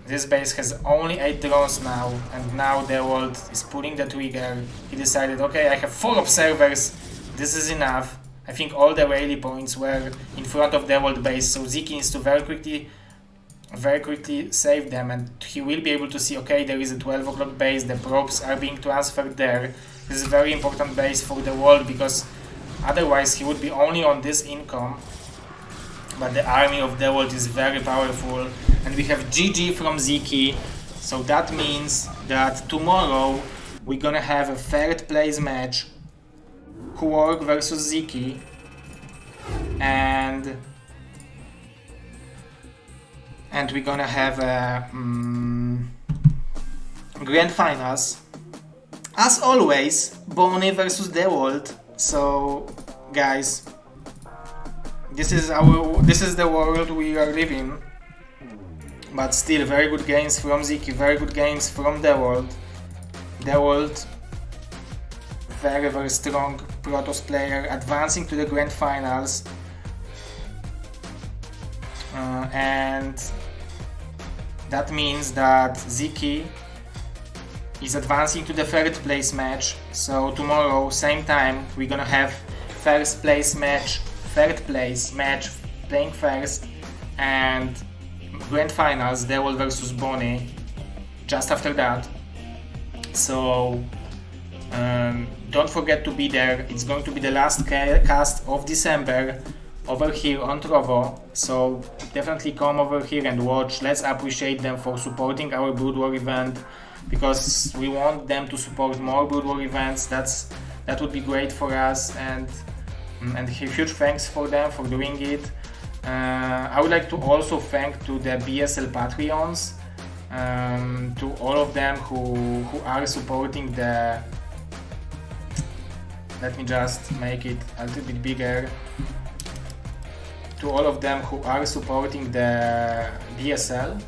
This base has only 8 drones now, and now Dewalt is pulling the trigger. He decided, okay, I have 4 observers, this is enough. I think all the rally points were in front of Dewalt base, so Ziki needs to very quickly save them, and he will be able to see, okay, there is a 12 o'clock base, the probes are being transferred there. This is a very important base for the world, because otherwise he would be only on this income. But the army of Dewalt is very powerful, and we have GG from Ziki, so that means that tomorrow we're gonna have a third place match, Quark versus Ziki, and we're gonna have a grand finals. As always, Bonnie versus Dewalt. So, guys, this is the world we are living. But still, very good games from Ziki, very good games from Dewalt. Dewalt, very strong Protoss player, advancing to the grand finals. And that means that Ziki is advancing to the third place match. So tomorrow, same time, we're gonna have first place match, third place match, playing first, and grand finals, Dewalt versus Bonnie, just after that. So don't forget to be there. It's going to be the last cast of December over here on Trovo, so definitely come over here and watch. Let's appreciate them for supporting our BroodWar event, because we want them to support more BroodWar events. That would be great for us, and huge thanks for them for doing it. I would like to also thank to the BSL Patreons, to all of them who are supporting the. Let me just make it a little bit bigger. To all of them who are supporting the BSL.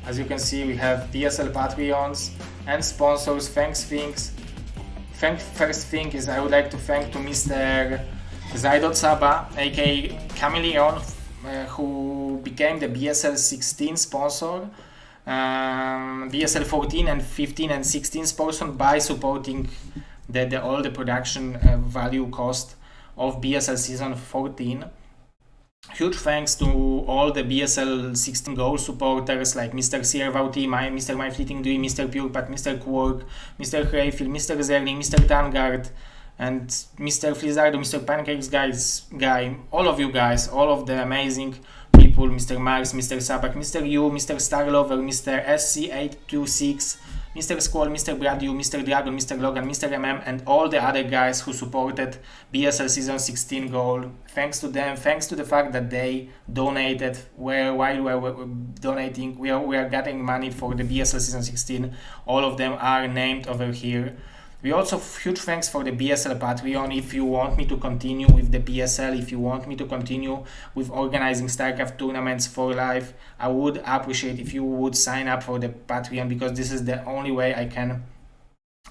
As you can see, we have BSL Patreons and sponsors. First thing is I would like to thank to Mr. Zai.Saba, aka Chameleon, who became the BSL 16 sponsor, BSL 14 and 15 and 16 sponsor by supporting all the production value cost of BSL season 14. Huge thanks to all the BSL 16 goal supporters like Mr. Siervauti, Mr. My Fleeting Dream, Mr. Purepat, Mr. Quark, Mr. Crayfield, Mr. Zerling, Mr. Tangard, and Mr. Flizzardo, Mr. Pancakes guy, all of you guys, all of the amazing people, Mr. Mars, Mr. Sabak, Mr. Yu, Mr. Starlover, Mr. SC826, Mr. Squall, Mr. Bradu, Mr. Dragon, Mr. Logan, Mr. MM, and all the other guys who supported BSL Season 16 goal. Thanks to them, thanks to the fact that they donated, while we were donating, we are getting money for the BSL Season 16. All of them are named over here. We also huge thanks for the BSL Patreon. If you want me to continue with the BSL, if you want me to continue with organizing StarCraft tournaments for life, I would appreciate if you would sign up for the Patreon, because this is the only way I can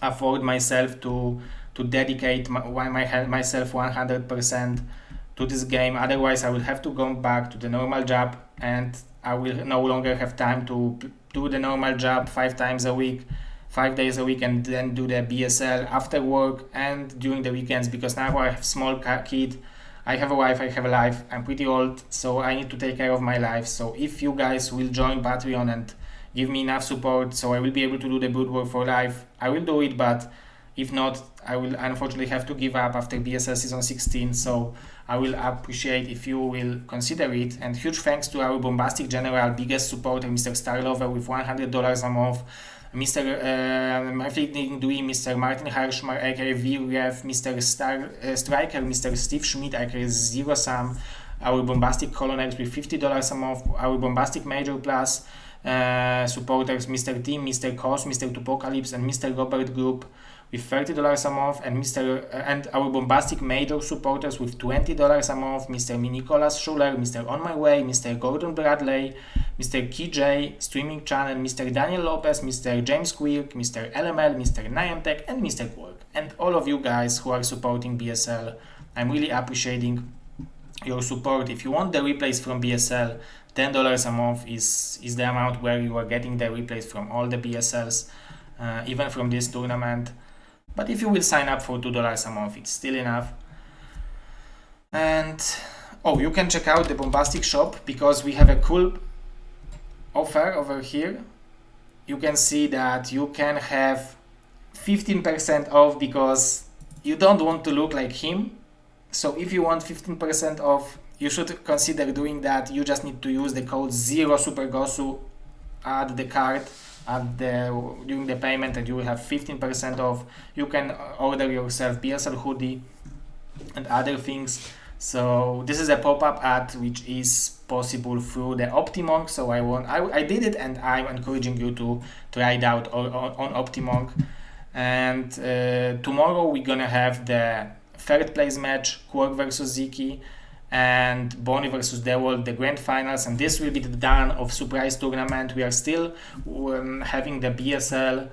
afford myself to dedicate myself 100% to this game. Otherwise, I will have to go back to the normal job, and I will no longer have time to do the normal job 5 days a week, and then do the BSL after work and during the weekends, because now I have a small kid, I have a wife, I have a life, I'm pretty old, so I need to take care of my life. So if you guys will join Patreon and give me enough support so I will be able to do the BroodWar for life, I will do it, but if not, I will unfortunately have to give up after BSL Season 16, so I will appreciate if you will consider it. And huge thanks to our Bombastic General, biggest supporter, Mr. Starlover, with $100 a month, Mr. My Fleeting Dream, Mr. Martin Harshmar, aka VRF, Mr. Striker, Mr. Steve Schmidt, aka Zero Sam, our Bombastic Colonels with $50 a month, our Bombastic Major Plus supporters, Mr. Tim, Mr. Cos, Mr. Tupocalypse, and Mr. Robert Group with $30 a month, and our Bombastic Major supporters with $20 a month, Mr. Nicholas Schuler, Mr. On My Way, Mr. Gordon Bradley, Mr. KJ Streaming Channel, Mr. Daniel Lopez, Mr. James Quirk, Mr. LML, Mr. Niantic, and Mr. Quark, and all of you guys who are supporting BSL. I'm really appreciating your support. If you want the replays from BSL, $10 a month is the amount where you are getting the replays from all the BSLs, even from this tournament. But if you will sign up for $2 a month, it's still enough. And you can check out the Bombastic shop, because we have a cool offer over here. You can see that you can have 15% off because you don't want to look like him. So if you want 15% off, you should consider doing that. You just need to use the code ZeroSuperGosu at the cart during the payment, and you will have 15% off. You can order yourself BSL hoodie and other things. So this is a pop-up ad which is possible through the Optimonk. So I did it, and I'm encouraging you to try it out on Optimonk. And tomorrow we're gonna have the third place match, Quark versus Ziki and Bonnie versus Dewalt, the grand finals, and this will be the dawn of surprise tournament. We are still having the BSL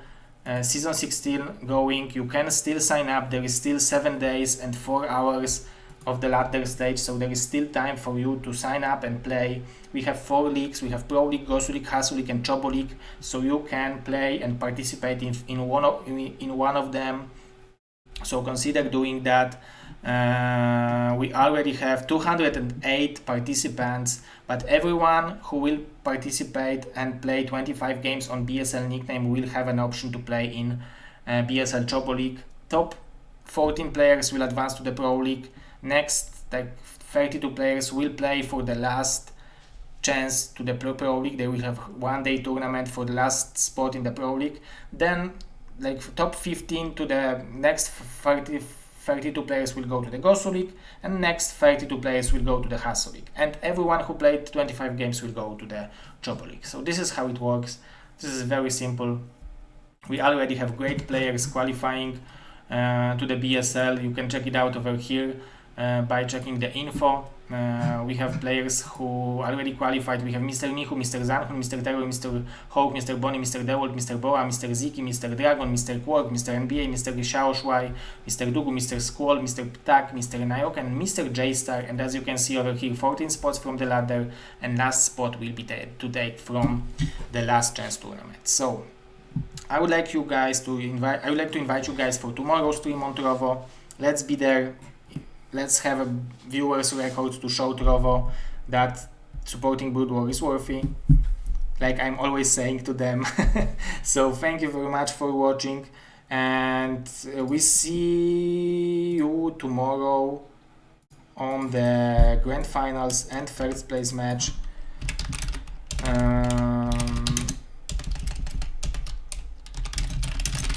season 16 going. You can still sign up. There is still 7 days and 4 hours of the ladder stage, so there is still time for you to sign up and play. We have 4 leagues. We have Pro League, Gosu League, Hasu League, and Chobo League, so you can play and participate in one of them. So consider doing that. We already have 208 participants, but everyone who will participate and play 25 games on BSL nickname will have an option to play in BSL Chobo League. Top 14 players will advance to the Pro League. Next, like 32 players will play for the last chance to the Pro League. They will have 1-day tournament for the last spot in the Pro League. Then, like top 15 to the next 32 players will go to the Gosu League, and next 32 players will go to the Hasu League. And everyone who played 25 games will go to the Chobo League. So this is how it works. This is very simple. We already have great players qualifying to the BSL. You can check it out over here by checking the info. We have players who already qualified. We have Mr. Nihu, Mr. Zanhun, Mr. Terror, Mr. Hawk, Mr. Bonnie, Mr. Dewalt, Mr. Boa, Mr. Ziki, Mr. Dragon, Mr. Quark, Mr. NBA, Mr. Xiao Shuai, Mr. Dugu, Mr. Squall, Mr. Ptak, Mr. Nayok, and Mr. J-Star. And as you can see over here, 14 spots from the ladder, and last spot will be to take from the last chance tournament. So I would like to invite you guys for tomorrow's stream on Trovo. Let's be there. Let's have a viewers record to show Trovo that supporting BroodWar is worthy, like I'm always saying to them. So thank you very much for watching, and we see you tomorrow on the grand finals and first place match.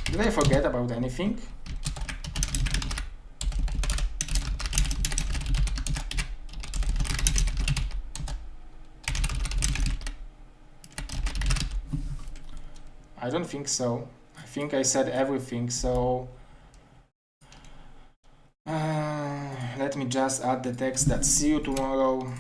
Did I forget about anything? I don't think so. I think I said everything, so let me just add the text that see you tomorrow.